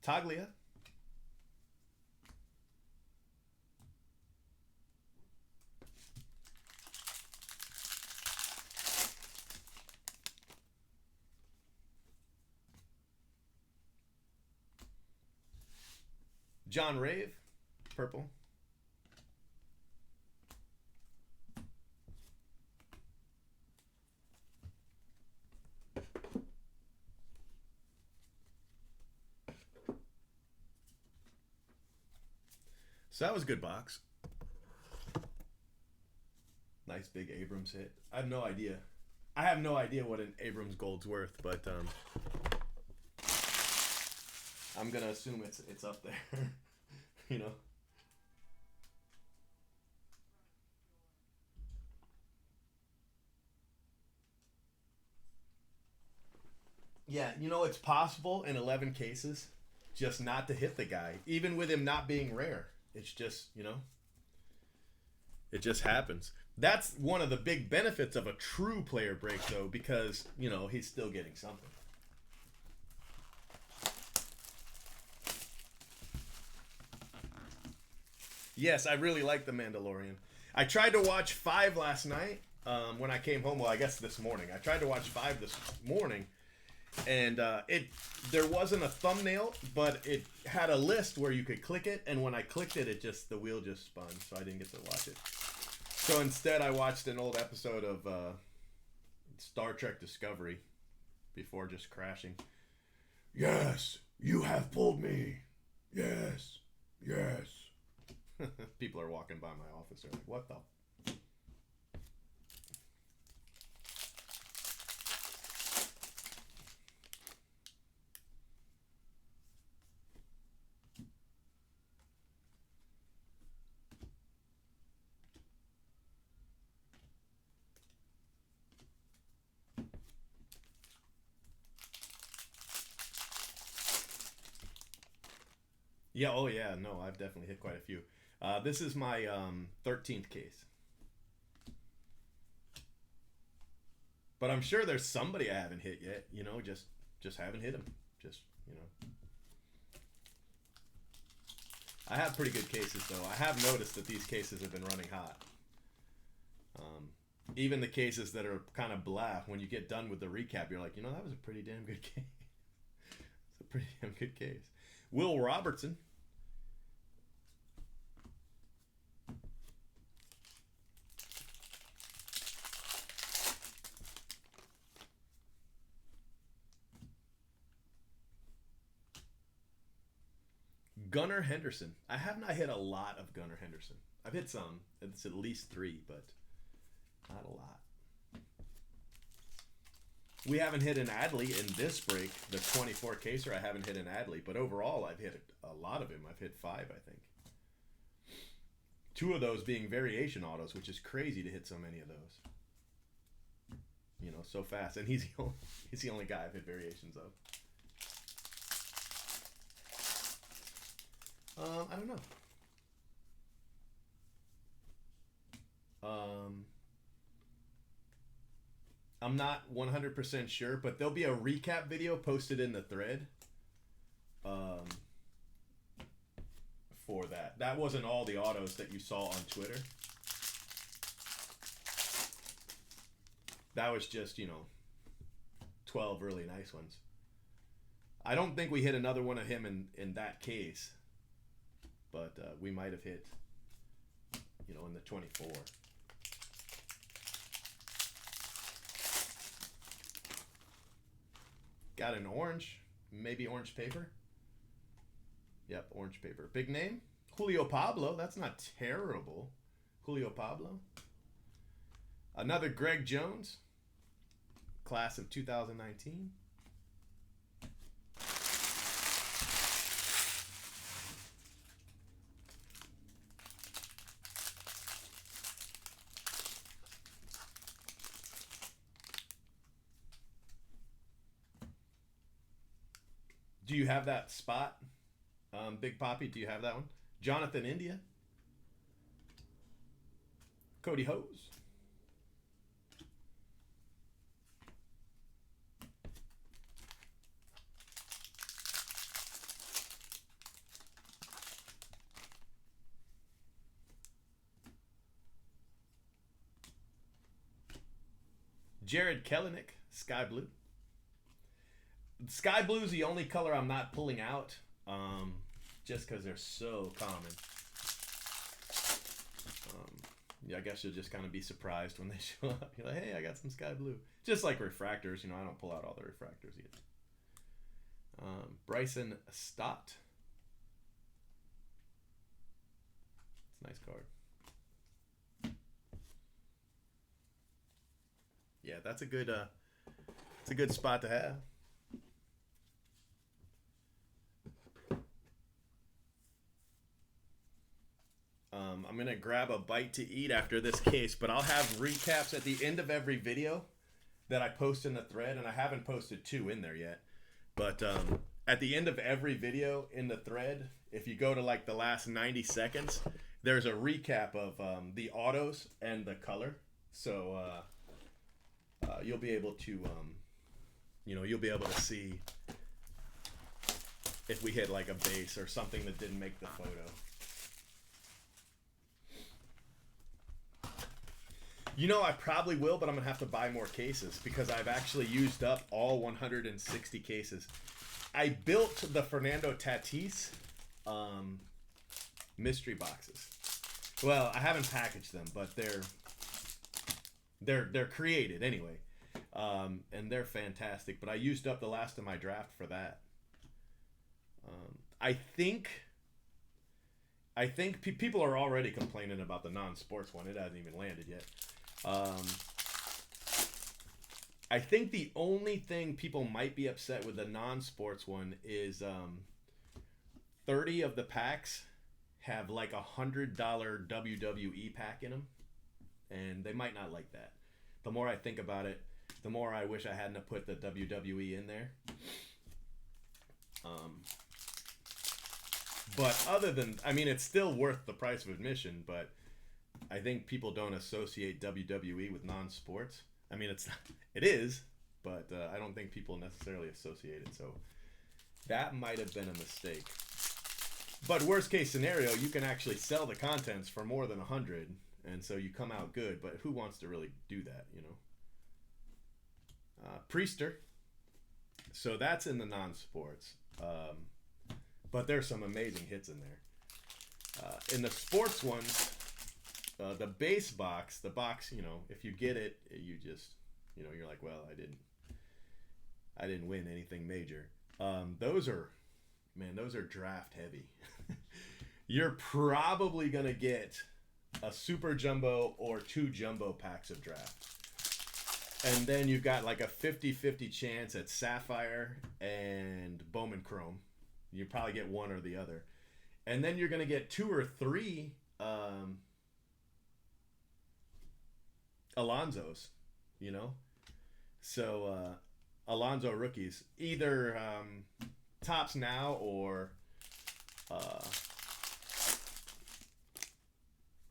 Taglia. John Rave, purple. So that was a good box. Nice big Abrams hit. I have no idea. I have no idea what an Abrams gold's worth, but I'm gonna assume it's up there. You know. Yeah, you know, it's possible in 11 cases just not to hit the guy, even with him not being rare. It's just, you know, it just happens. That's one of the big benefits of a true player break, though, because, you know, he's still getting something. Yes, I really like The Mandalorian. I tried to watch 5 last night when I came home. Well, I guess this morning. I tried to watch 5 this morning, and there wasn't a thumbnail, but it had a list where you could click it, and when I clicked it, the wheel just spun, so I didn't get to watch it. So instead, I watched an old episode of Star Trek Discovery before just crashing. Yes, you have pulled me. Yes, yes. People are walking by my office. They're like, what the? Yeah, oh yeah, no, I've definitely hit quite a few. This is my 13th case. But I'm sure there's somebody I haven't hit yet, you know, just haven't hit them. Just, you know. I have pretty good cases, though. I have noticed that these cases have been running hot. Even the cases that are kind of blah, when you get done with the recap, you're like, you know, that was a pretty damn good case. It's a pretty damn good case. Will Robertson. Gunnar Henderson. I have not hit a lot of Gunnar Henderson. I've hit some. It's at least 3, but not a lot. We haven't hit an Adley in this break. The 24 caser, I haven't hit an Adley, but overall, I've hit a lot of him. I've hit 5, I think. 2 of those being variation autos, which is crazy to hit so many of those. You know, so fast. And he's the only guy I've hit variations of. I don't know. I'm not 100% sure, but there'll be a recap video posted in the thread for that. That wasn't all the autos that you saw on Twitter. That was just, you know, 12 really nice ones. I don't think we hit another one of him in that case. But we might have hit, you know, in the 24. Got an orange, maybe orange paper. Yep, orange paper. Big name, Julio Pablo. That's not terrible. Julio Pablo. Another Greg Jones, class of 2019. Do you have that spot? Big Poppy, do you have that one? Jonathan India. Cody Hose. Jared Kelenic, Sky Blue. Sky Blue is the only color I'm not pulling out, just because they're so common. Yeah, I guess you'll just kind of be surprised when they show up. You're like, hey, I got some Sky Blue. Just like refractors, I don't pull out all the refractors either. Bryson Stott. It's a nice card. Yeah, that's a good it's a good spot to have. I'm gonna grab a bite to eat after this case, but I'll have recaps at the end of every video that I post in the thread, and I haven't posted 2 in there yet. But at the end of every video in the thread, if you go to like the last 90 seconds, there's a recap of the autos and the color. So you'll be able to, you'll be able to see if we hit like a base or something that didn't make the photo. I probably will, but I'm going to have to buy more cases because I've actually used up all 160 cases. I built the Fernando Tatis mystery boxes. Well, I haven't packaged them, but they're created anyway. And they're fantastic, but I used up the last of my draft for that. I think people are already complaining about the non-sports one. It hasn't even landed yet. I think the only thing people might be upset with the non-sports one is 30 of the packs have like $100 WWE pack in them, and they might not like that. The more I think about it, the more I wish I hadn't have put the WWE in there. But other than, it's still worth the price of admission, but I think people don't associate WWE with non-sports. It is, but I don't think people necessarily associate it. So that might have been a mistake. But worst case scenario, you can actually sell the contents for more than 100, and so you come out good. But who wants to really do that, Priester. So that's in the non-sports. But there's some amazing hits in there. In the sports ones, the base box, if you get it, you just, you're like, well, I didn't win anything major. Those are draft heavy. You're probably going to get a super jumbo or 2 jumbo packs of draft. And then you've got like a 50-50 chance at Sapphire and Bowman Chrome. You probably get one or the other. And then you're going to get 2 or 3 Alonsos, So Alonso rookies, either Tops Now or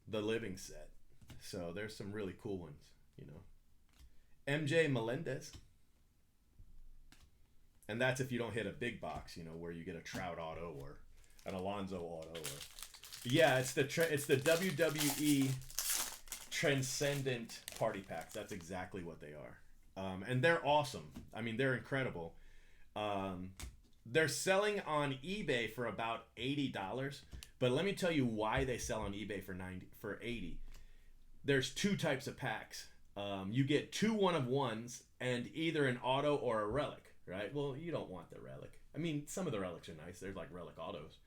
the Living Set. So there's some really cool ones, MJ Melendez. And that's if you don't hit a big box, where you get a Trout auto or an Alonso auto. Yeah, it's the WWE Transcendent Party Packs. That's exactly what they are. And they're awesome. They're incredible. They're selling on eBay for about $80. But let me tell you why they sell on eBay for $80. There's 2 types of packs. You get 2 1-of-1s and either an auto or a relic. Right? Well, you don't want the relic. Some of the relics are nice. There's like relic autos.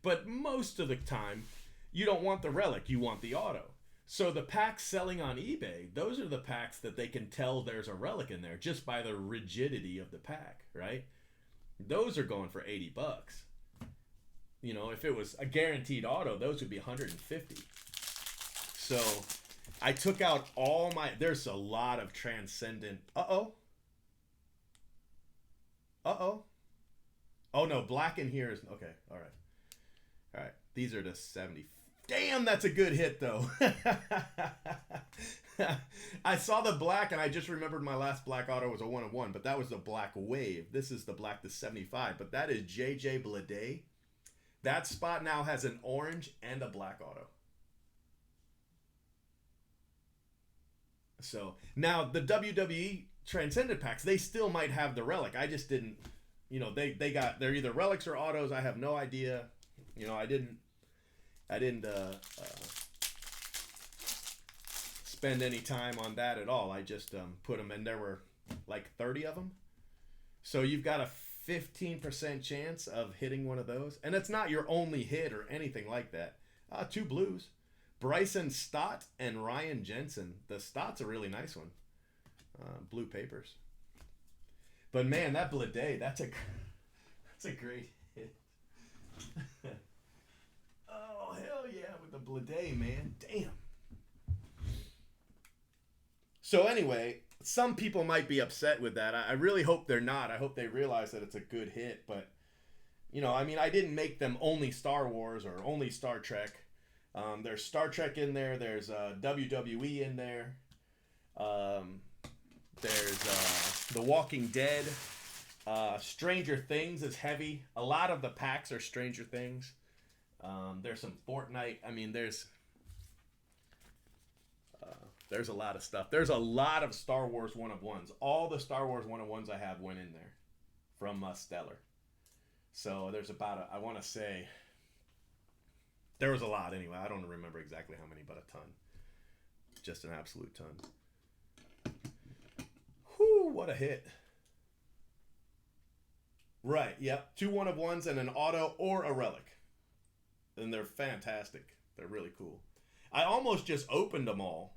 But most of the time, you don't want the relic. You want the auto. So the packs selling on eBay, those are the packs that they can tell there's a relic in there just by the rigidity of the pack, right? Those are going for $80. If it was a guaranteed auto, those would be $150. So I took out all my... There's a lot of transcendent... Uh-oh. Oh no, black in here is okay. All right. All right. These are the 70. Damn, that's a good hit though. I saw the black and I just remembered my last black auto was a 1 of 1, but that was the black wave. This is the black to 75, but that is JJ Bleday. That spot now has an orange and a black auto. So now the WWE Transcendent packs, they still might have the relic. I just didn't, you know, they're either relics or autos. I have no idea. You know, I didn't spend any time on that at all. I just put them, and there were like 30 of them. So you've got a 15% chance of hitting one of those, and it's not your only hit or anything like that. 2 blues, Bryson Stott and Ryan Jensen. The Stott's a really nice one. Blue papers. But man, that Bleday, that's a great hit. Oh hell yeah, with the Bleday, man. Damn. So anyway, some people might be upset with that. I really hope they're not. I hope they realize that it's a good hit. But, you know, I mean, I didn't make them only Star Wars or only Star Trek. There's Star Trek in there. There's WWE in there. There's The Walking Dead. Stranger Things is heavy. A lot of the packs are Stranger Things. There's some Fortnite. I mean, there's a lot of stuff. There's a lot of Star Wars 1 of 1s. All the Star Wars 1 of 1s I have went in there from Stellar. So there's about, I want to say, there was a lot anyway. I don't remember exactly how many, but a ton. Just an absolute ton. Whew, what a hit. Right, yep. 2 1 of 1s and an auto or a relic. And they're fantastic. They're really cool. I almost just opened them all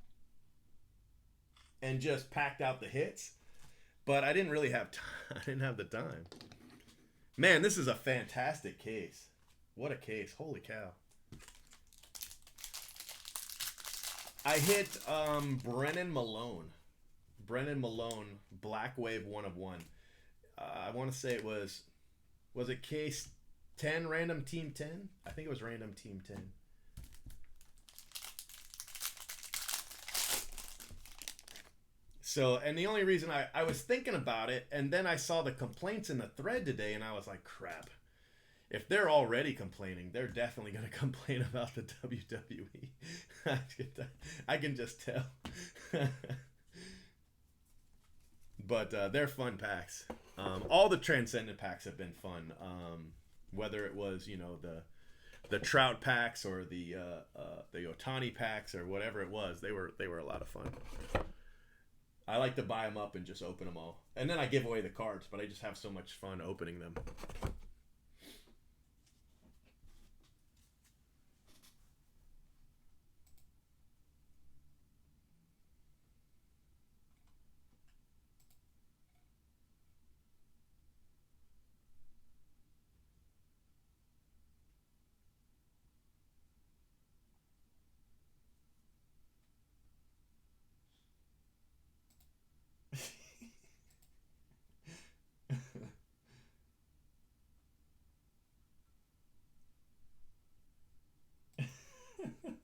and just packed out the hits, but I didn't really have time. I didn't have the time. Man, this is a fantastic case. What a case. Holy cow. I hit Brennan Malone. Brennan Malone, Black Wave 1 of 1. I want to say it was it case 10, random team 10? I think it was random team 10. So, and the only reason I was thinking about it, and then I saw the complaints in the thread today, and I was like, crap. If they're already complaining, they're definitely going to complain about the WWE. I can just tell. But they're fun packs. All the Transcendent packs have been fun. Whether it was, you know, the Trout packs or the Otani packs or whatever it was, they were a lot of fun. I like to buy them up and just open them all. And then I give away the cards, but I just have so much fun opening them.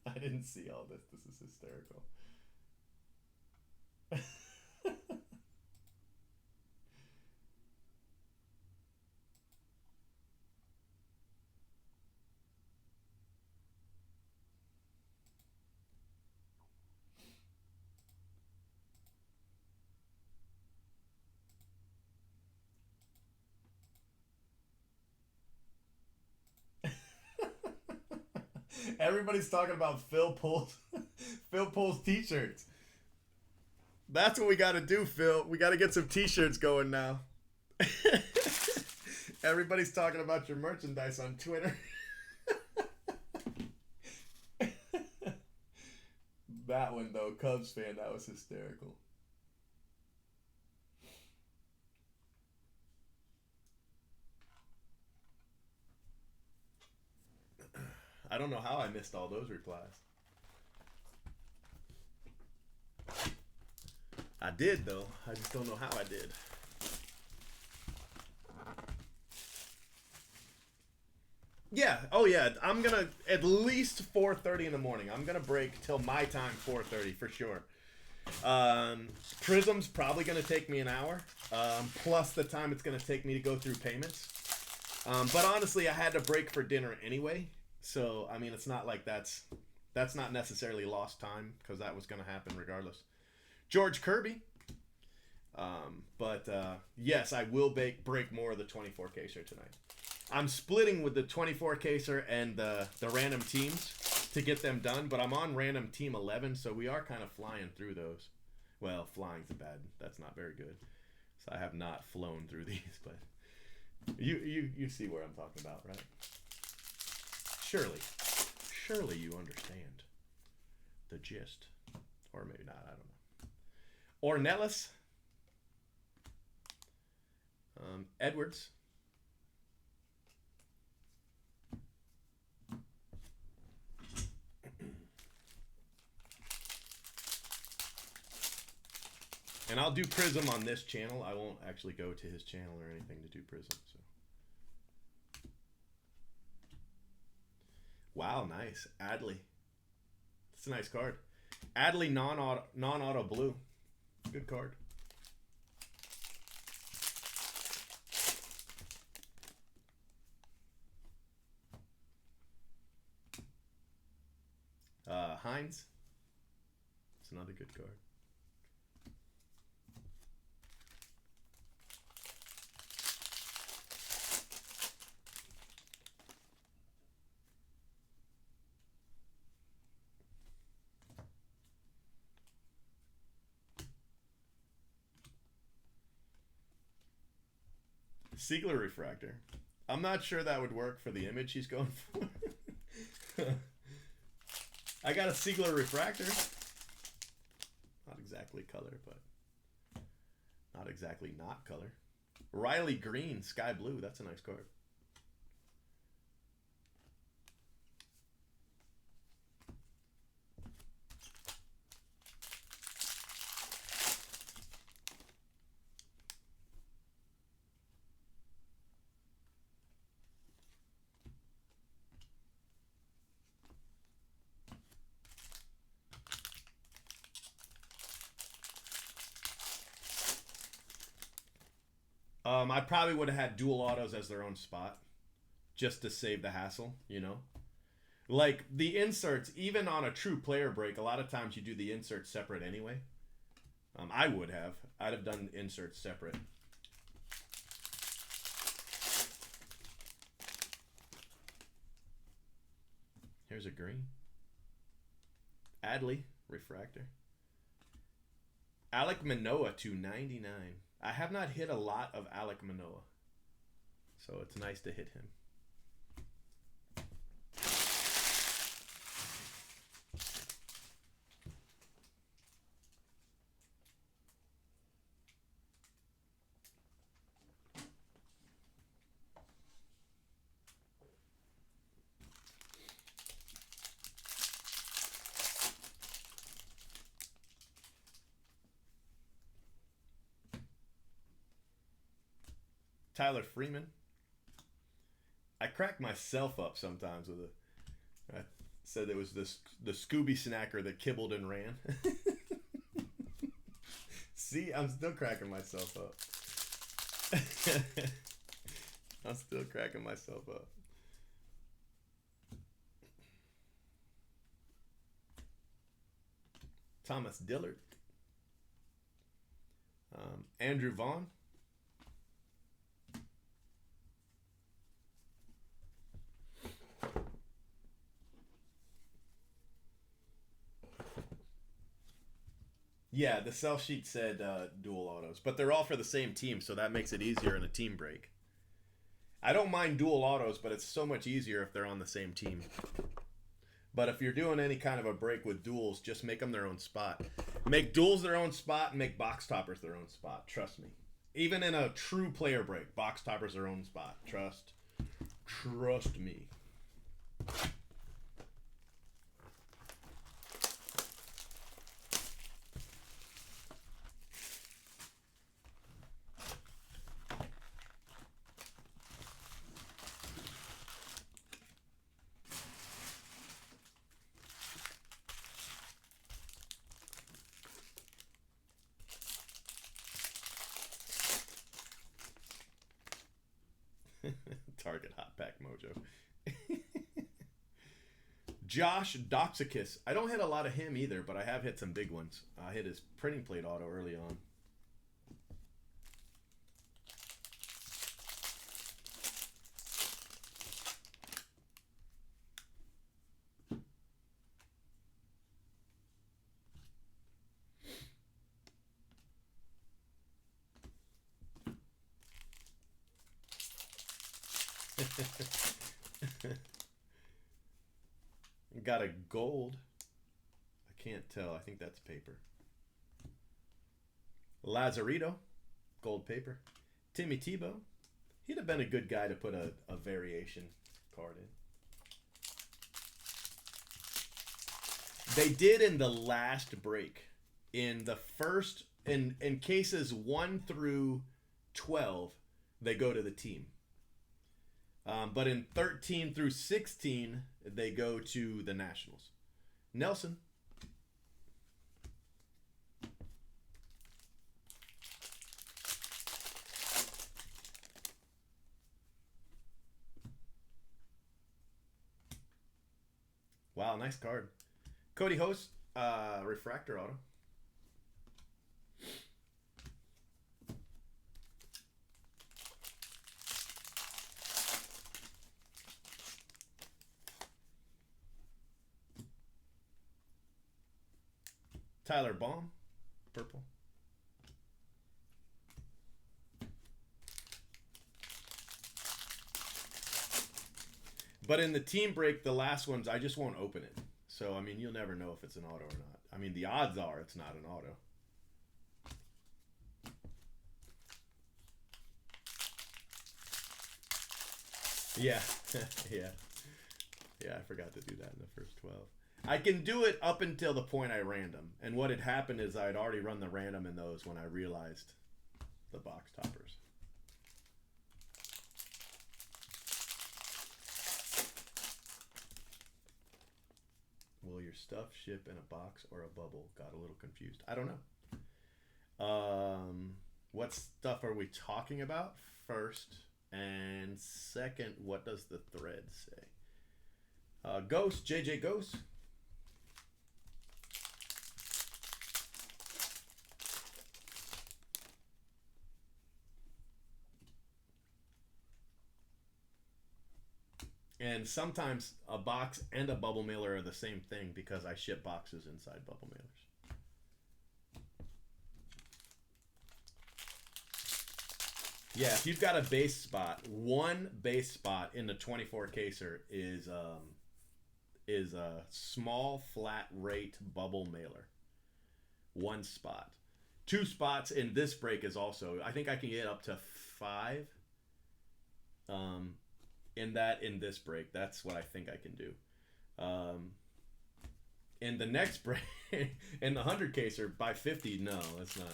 I didn't see all this. This is hysterical. Everybody's talking about Phil Pohl's t-shirts. That's what we got to do, Phil. We got to get some t-shirts going now. Everybody's talking about your merchandise on Twitter. That one, though, Cubs fan, that was hysterical. I don't know how I missed all those replies. I did, though. I just don't know how I did. Yeah. Oh yeah. I'm gonna at least 4:30 in the morning. I'm gonna break till my time 4:30 for sure. Prism's probably gonna take me an hour, plus the time it's gonna take me to go through payments. But honestly, I had to break for dinner anyway, so I mean, it's not like that's not necessarily lost time because that was gonna happen regardless. George Kirby. But yes, I will break more of the 24 caser tonight. I'm splitting with the 24 caser and the random teams to get them done, but I'm on random team 11, so we are kind of flying through those. Well, flying's that's not very good. So I have not flown through these, but you see where I'm talking about, right? Surely you understand the gist, or maybe not. I don't know. Ornelas, Edwards. And I'll do Prism on this channel. I won't actually go to his channel or anything to do Prism. So. Wow, nice. Adley. That's a nice card. Adley non-auto blue. Good card. Hines. It's another good card. Siegler refractor. I'm not sure that would work for the image he's going for. I got a Siegler refractor. Not exactly color, but not exactly not color. Riley Green, sky blue. That's a nice card. I probably would have had dual autos as their own spot, just to save the hassle, you know? Like, the inserts, even on a true player break, a lot of times you do the inserts separate anyway. I would have. I'd have done inserts separate. Here's a green. Adley, refractor. Alek Manoah, 299. I have not hit a lot of Alek Manoah, so it's nice to hit him. Tyler Freeman. I crack myself up sometimes with I said it was the Scooby snacker that kibbled and ran. See, I'm still cracking myself up. I'm still cracking myself up. Thomas Dillard. Andrew Vaughn. Yeah, the sell sheet said dual autos, but they're all for the same team, so that makes it easier in a team break. I don't mind dual autos, but it's so much easier if they're on the same team. But if you're doing any kind of a break with duels, just make them their own spot. Make duels their own spot and make box toppers their own spot. Trust me. Even in a true player break, box toppers their own spot. Trust me. Mojo. Josh Doxicus. I don't hit a lot of him either, but I have hit some big ones. I hit his printing plate auto early on. Got a gold. I can't tell. I think that's paper. Lazarito. Gold paper. Timmy Tebow. He'd have been a good guy to put a variation card in. They did in the last break. In the first, in cases 1 through 12, they go to the team. But in 13 through 16, they go to the Nationals. Nelson. Wow, nice card. Cody Host, refractor auto. Tyler Baum, purple. But in the team break, the last ones, I just won't open it. So, I mean, you'll never know if it's an auto or not. I mean, the odds are it's not an auto. Yeah, yeah. Yeah, I forgot to do that in the first 12. I can do it up until the point I random. And what had happened is I'd already run the random in those when I realized the box toppers. Will your stuff ship in a box or a bubble? Got a little confused. I don't know. What stuff are we talking about first? And second, what does the thread say? Ghost, JJ Ghost. And sometimes a box and a bubble mailer are the same thing because I ship boxes inside bubble mailers. Yeah, if you've got a base spot, one base spot in the 24 caser is a small flat rate bubble mailer. One spot. 2 spots in this break is also, I think I can get up to 5 in this break. That's what I think I can do. In the next break, in the 100 caser by 50, no, that's not.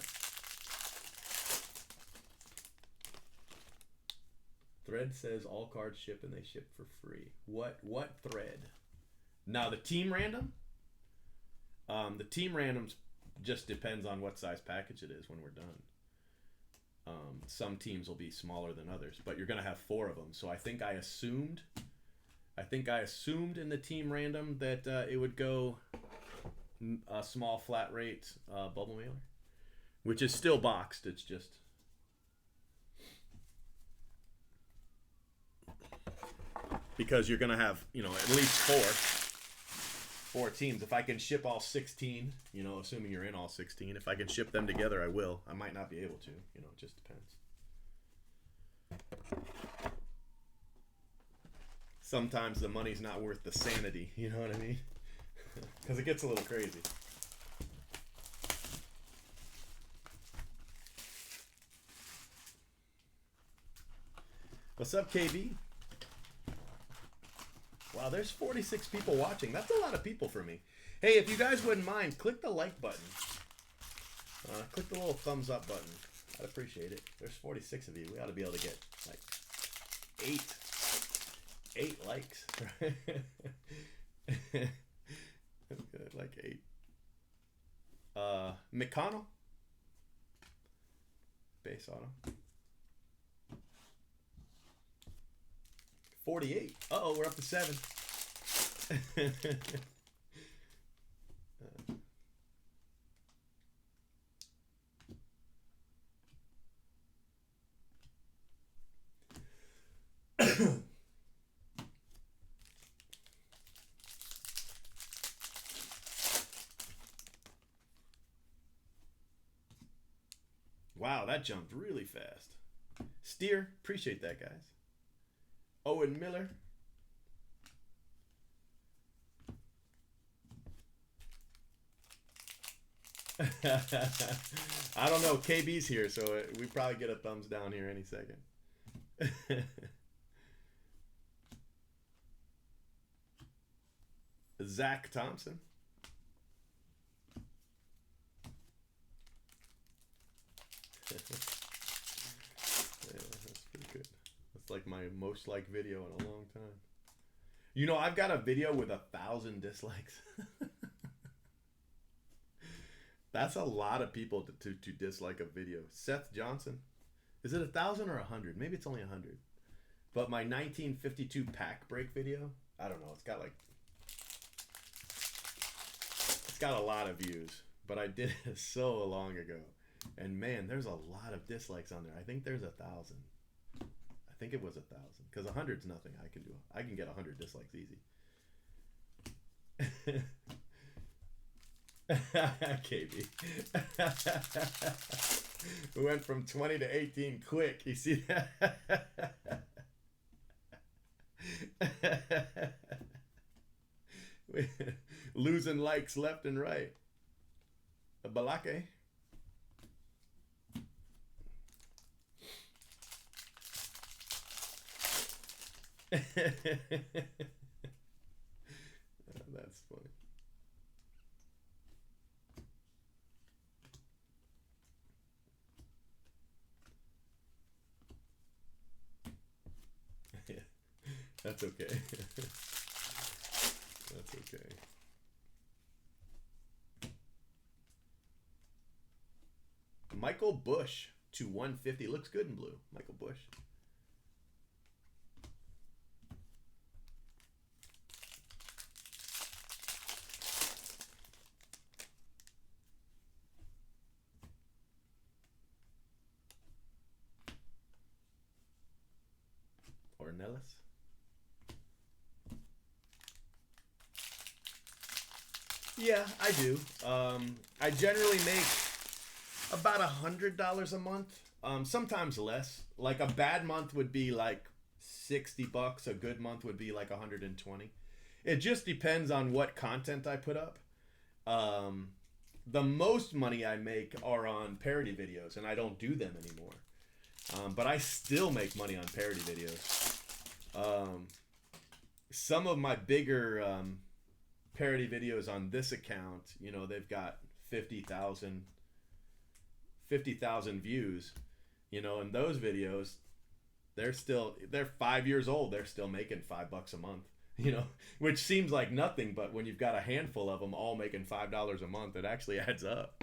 Thread says all cards ship and they ship for free. What thread? Now the team random. The team randoms just depends on what size package it is when we're done. Some teams will be smaller than others, but you're gonna have 4 of them. So I think I assumed in the team random that it would go a small flat rate bubble mailer, which is still boxed. It's just because you're gonna have at least 4 teams. If I can ship all 16, assuming you're in all 16, if I can ship them together, I will. I might not be able to. It just depends. Sometimes the money's not worth the sanity, you know what I mean? Because it gets a little crazy. What's up, KB? Wow, there's 46 people watching. That's a lot of people for me. Hey, if you guys wouldn't mind, click the like button. Click the little thumbs up button. I'd appreciate it. There's 46 of you. We ought to be able to get like 8 likes. That's good, like 8. McConnell. Base auto. 48. Uh-oh, we're up to 7. Wow, that jumped really fast. Steer, appreciate that, guys. Owen Miller. I don't know. KB's here, so we probably get a thumbs down here any second. Zach Thompson. Yeah, that's pretty good. That's like my most liked video in a long time. You know, I've got a video with 1,000 dislikes. That's a lot of people to dislike a video. Seth Johnson. Is it 1,000 or 100? Maybe it's only 100. But my 1952 pack break video, I don't know. It's got a lot of views. But I did it so long ago. And man, there's a lot of dislikes on there. I think there's 1,000. I think it was 1,000. Because 100's nothing I can get 100 dislikes easy. KB. We went from 20 to 18 quick. You see that? Losing likes left and right. Balake. That's funny. Yeah, that's okay. That's okay. Michael Bush to 150. Looks good in blue. Michael Bush. Ornelas. Yeah, I do. I generally make about $100 a month. Sometimes less. Like a bad month would be like $60. A good month would be like 120. It just depends on what content I put up. The most money I make are on parody videos, and I don't do them anymore. But I still make money on parody videos. Some of my bigger parody videos on this account, you know, they've got 50,000 views, you know, and those videos, they're 5 years old. They're still making $5 a month, you know, which seems like nothing, but when you've got a handful of them all making $5 a month, it actually adds up.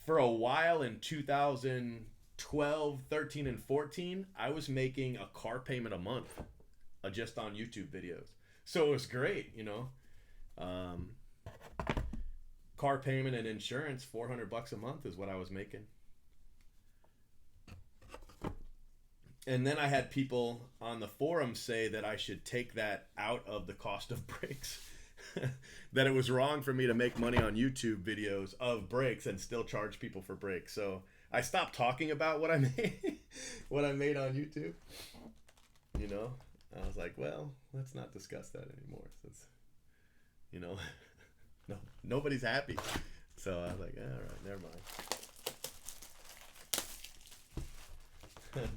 For a while in 2012, 13, and 14, I was making a car payment a month just on YouTube videos. So it was great, you know. Car payment and insurance, $400 a month is what I was making. And then I had people on the forum say that I should take that out of the cost of brakes. That it was wrong for me to make money on YouTube videos of brakes and still charge people for brakes. So I stopped talking about what I made, what I made on YouTube. You know, I was like, well, let's not discuss that anymore. Since, you know, no, nobody's happy. So I was like, all right, never mind.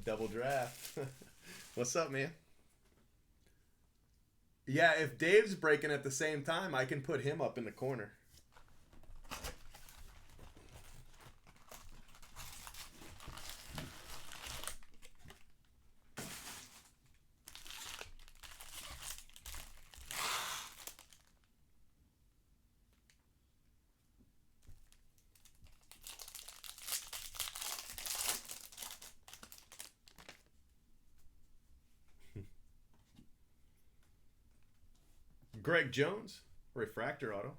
Double draft. What's up, man? Yeah, if Dave's breaking at the same time, I can put him up in the corner. Greg Jones, refractor auto.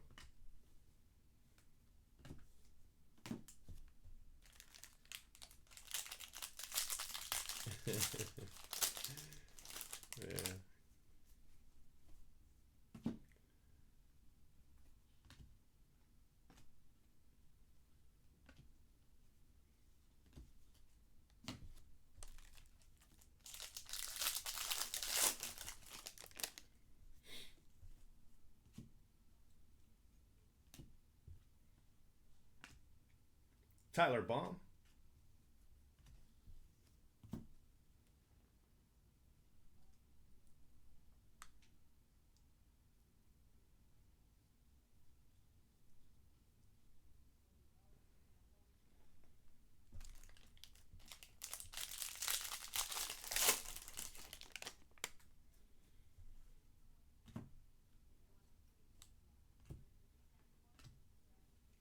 Yeah. Tyler Baum.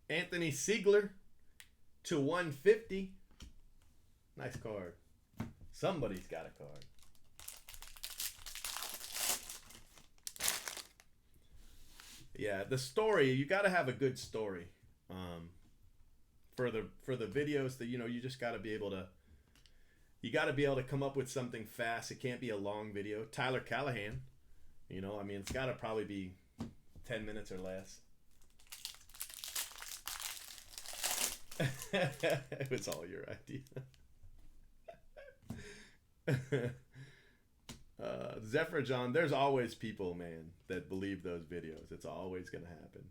Anthony Siegler to 150. Nice card. Somebody's got a card. Yeah, the story, you got to have a good story. For the videos that, you just got to be able to come up with something fast. It can't be a long video. Tyler Callahan, it's got to probably be 10 minutes or less. It was all your idea. Zephyr John, there's always people, man, that believe those videos. It's always going to happen.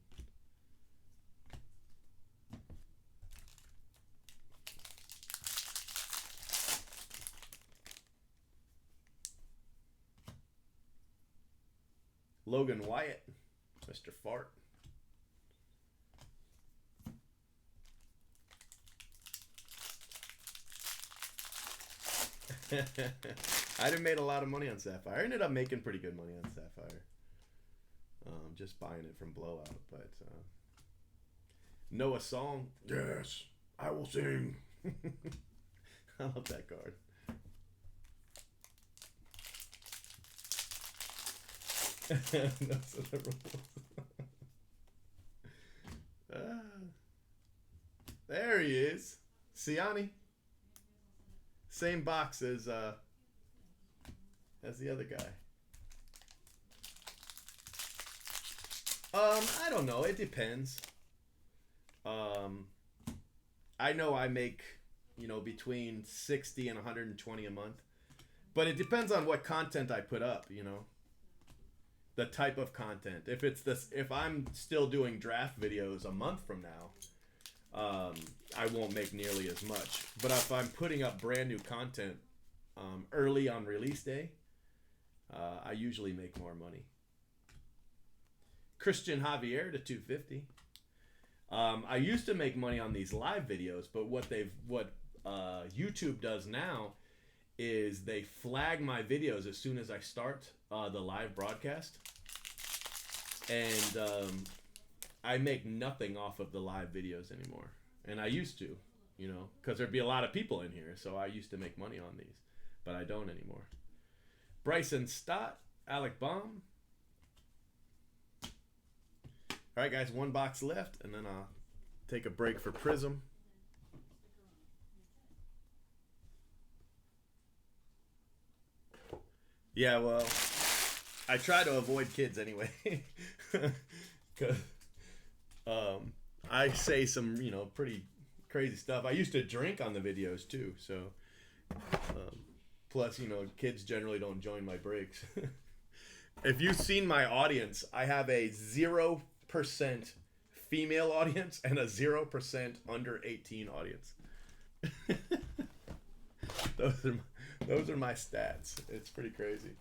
Logan Wyatt, Mr. Fart. I done made a lot of money on Sapphire. I ended up making pretty good money on Sapphire. Just buying it from Blowout. But Noah Song. Yes, I will sing. I love that card. That's the rules. There he is. Siani. Same box as the other guy. I don't know. It depends. I know I make, between 60 and 120 a month. But it depends on what content I put up, The type of content. If I'm still doing draft videos a month from now, I won't make nearly as much. But if I'm putting up brand new content early on release day, I usually make more money. Christian Javier to 250. I used to make money on these live videos, but what YouTube does now is they flag my videos as soon as I start the live broadcast, and I make nothing off of the live videos anymore. And I used to, because there'd be a lot of people in here, so I used to make money on these, but I don't anymore. Bryson Stott, Alec Baum. All right, guys, one box left, and then I'll take a break for Prism. Yeah, well, I try to avoid kids anyway. Because I say some, pretty crazy stuff. I used to drink on the videos, too. So, plus, kids generally don't join my breaks. If you've seen my audience, I have a 0% female audience and a 0% under 18 audience. Those are my stats. It's pretty crazy.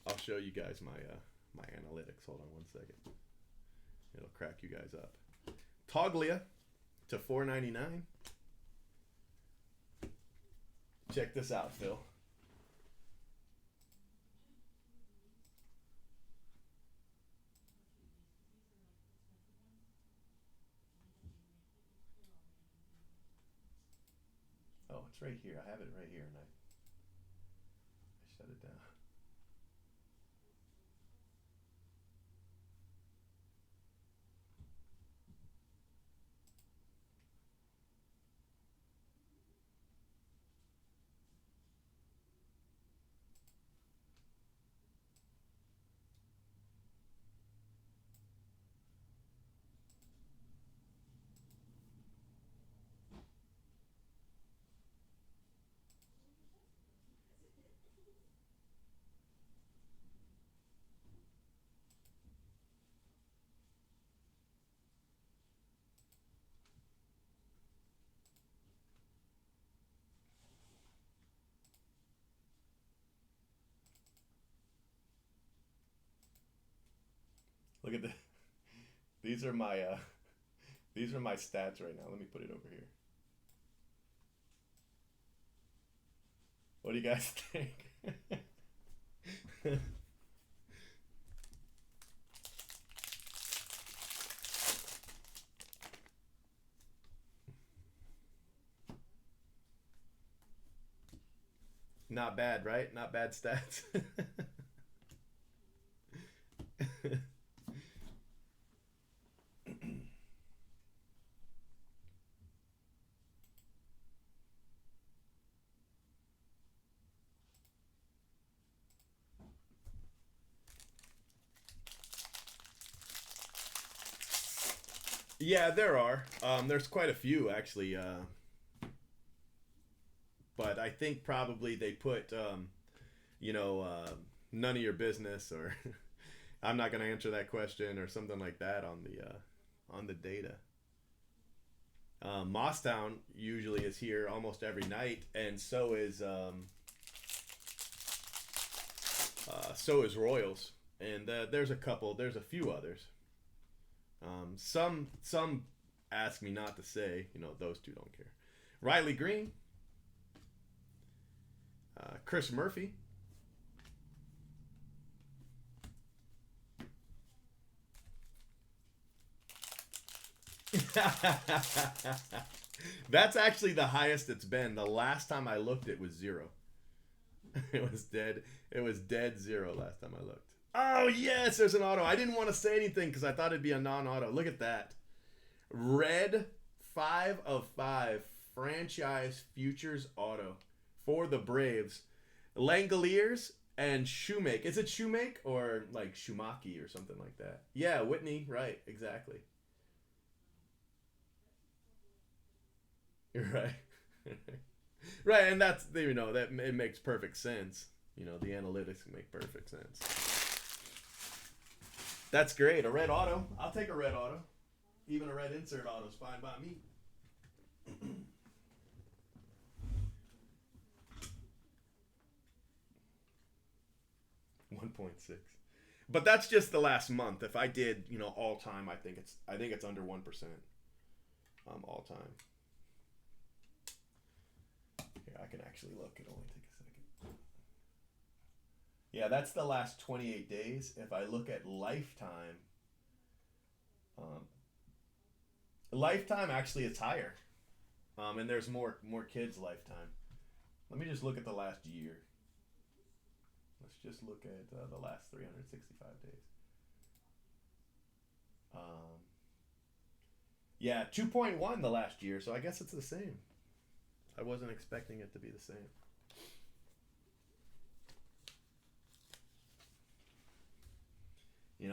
I'll show you guys my analytics. Hold on one second. It'll crack you guys up. Toglia to $4.99. Check this out, Phil. Oh, it's right here. I have it right here, and I shut it down. Look at the. These are my stats right now. Let me put it over here. What do you guys think? Not bad, right? Not bad stats. Yeah, there are. There's quite a few actually. But I think probably they put, none of your business, or I'm not going to answer that question, or something like that on the data. Mosstown usually is here almost every night, and so is Royals, and there's a few others. Some ask me not to say, those two don't care. Riley Green, Chris Murphy, that's actually the highest it's been. The last time I looked, it was 0. It was dead. It was dead 0 last time I looked. Oh, yes, there's an auto. I didn't want to say anything because I thought it'd be a non-auto. Look at that. Red 5 of 5 franchise futures auto for the Braves. Langoliers and Shoemake. Is it Shoemake or like Shumaki or something like that? Yeah, Whitney. Right, exactly. You're right. Right, and that's, that it makes perfect sense. The analytics make perfect sense. That's great. A red auto. I'll take a red auto. Even a red insert auto is fine by me. 1.6. But that's just the last month. If I did, all time, I think it's under 1%. All time. Here, I can actually look. It'll only take a second. Yeah, that's the last 28 days. If I look at lifetime, lifetime actually is higher. And there's more kids lifetime. Let me just look at the last year. Let's just look at the last 365 days. Yeah, 2.1 the last year, so I guess it's the same. I wasn't expecting it to be the same.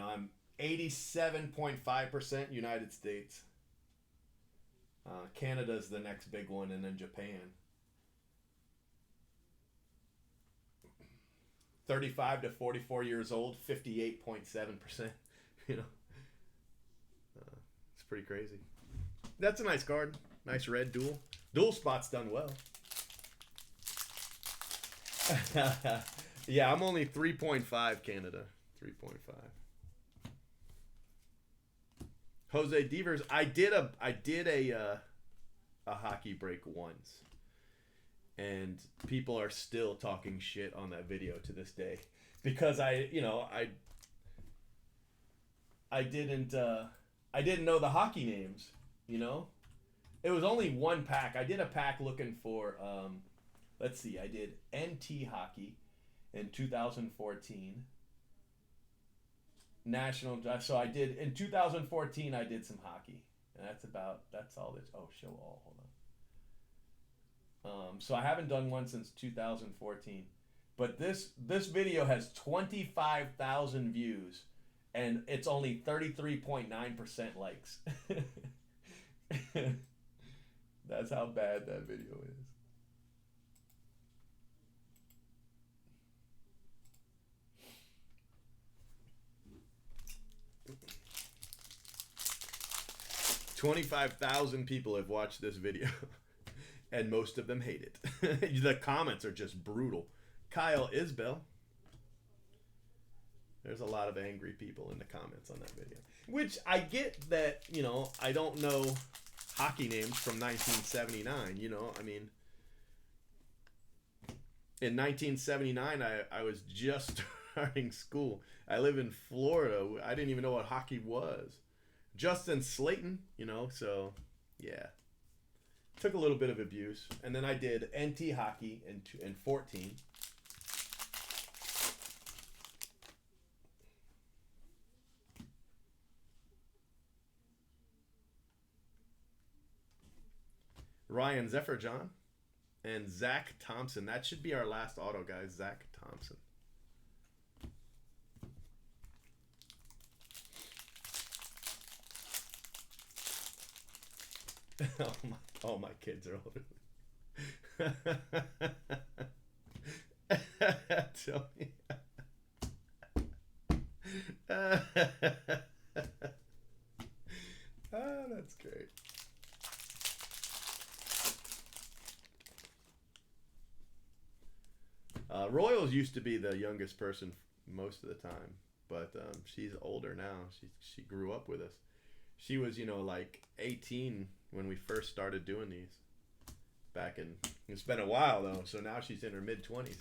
I'm 87.5% United States. Canada's the next big one, and then Japan. 35 to 44 years old, 58.7%. It's pretty crazy. That's a nice card. Nice red dual. Dual spot's done well. Yeah, I'm only 3.5 Canada. 3.5. Jose Devers. I did a hockey break once, and people are still talking shit on that video to this day because I didn't know the hockey names. It was only one pack. I did a pack looking for let's see. I did NT hockey in 2014. So I did in 2014. I did some hockey, and that's all. Show all. Hold on. So I haven't done one since 2014, but this video has 25,000 views, and it's only 33.9% likes. That's how bad that video is. $25,000 people have watched this video, and most of them hate it. The comments are just brutal. Kyle Isbell. There's a lot of angry people in the comments on that video. Which I get that, I don't know hockey names from 1979, I mean, in 1979, I was just starting school. I live in Florida. I didn't even know what hockey was. Justin Slayton, so yeah. Took a little bit of abuse. And then I did NT hockey in 14. Ryan Zefferjohn and Zach Thompson. That should be our last auto, guys. Zach Thompson. Oh my kids are older. Tell me. That's great. Royals used to be the youngest person most of the time, but she's older now. She grew up with us. She was, like 18 when we first started doing these. It's been a while though, so now she's in her mid-20s.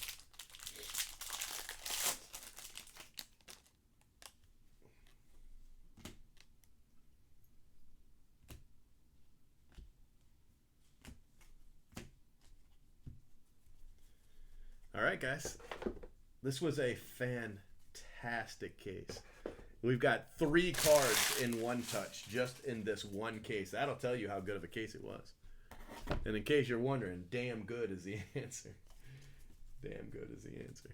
All right, guys. This was a fantastic case. We've got 3 cards in one touch, just in this one case. That'll tell you how good of a case it was. And in case you're wondering, damn good is the answer. Damn good is the answer.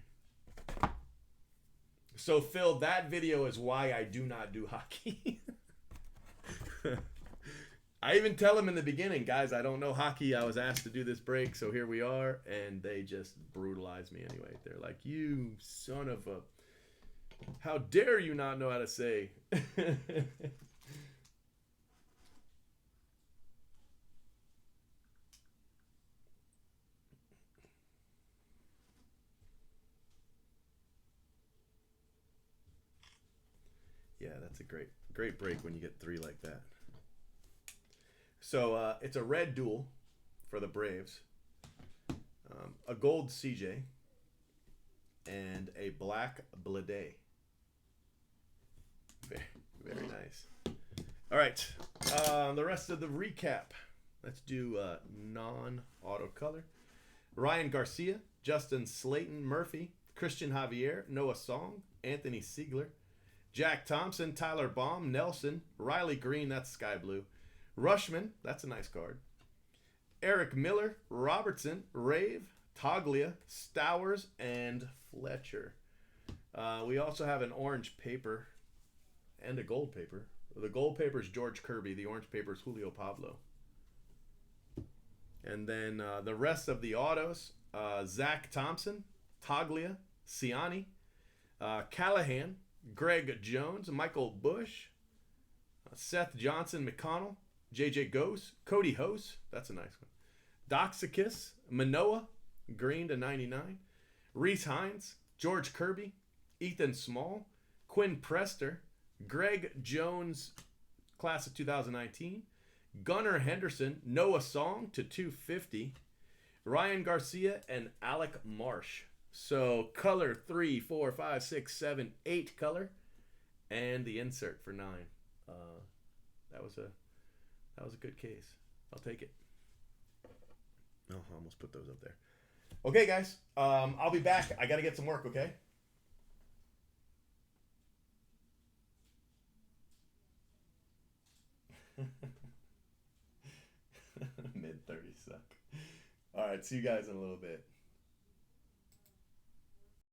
So, Phil, that video is why I do not do hockey. I even tell them in the beginning, guys, I don't know hockey. I was asked to do this break, so here we are. And they just brutalize me anyway. They're like, you son of a... How dare you not know how to say? Yeah, that's a great break when you get 3 like that. So it's a red duel for the Braves, a gold CJ, and a black Blade. Very nice. All right, the rest of the recap. Let's do non-auto color. Ryan Garcia, Justin Slayton Murphy, Christian Javier, Noah Song, Anthony Siegler, Jack Thompson, Tyler Baum, Nelson, Riley Green, that's sky blue, Rushman, that's a nice card, Eric Miller, Robertson, Rave, Toglia, Stowers, and Fletcher. We also have an orange paper and a gold paper. The gold paper is George Kirby. The orange paper is Julio Pablo. And then the rest of the autos, Zach Thompson, Toglia, Ciani, Callahan, Greg Jones, Michael Bush, Seth Johnson McConnell, JJ Gose, Cody Hose, that's a nice one, Doxicus, Manoa, green to 99, Reese Hines, George Kirby, Ethan Small, Quinn Prester, Greg Jones, class of 2019. Gunnar Henderson, Noah Song to 250. Ryan Garcia and Alec Marsh. So color 3, 4, 5, 6, 7, 8 color, and the insert for 9. That was a good case. I'll take it. Oh, I almost put those up there. Okay, guys. I'll be back. I got to get some work. Okay. Mid-30s suck. All right. See you guys in a little bit.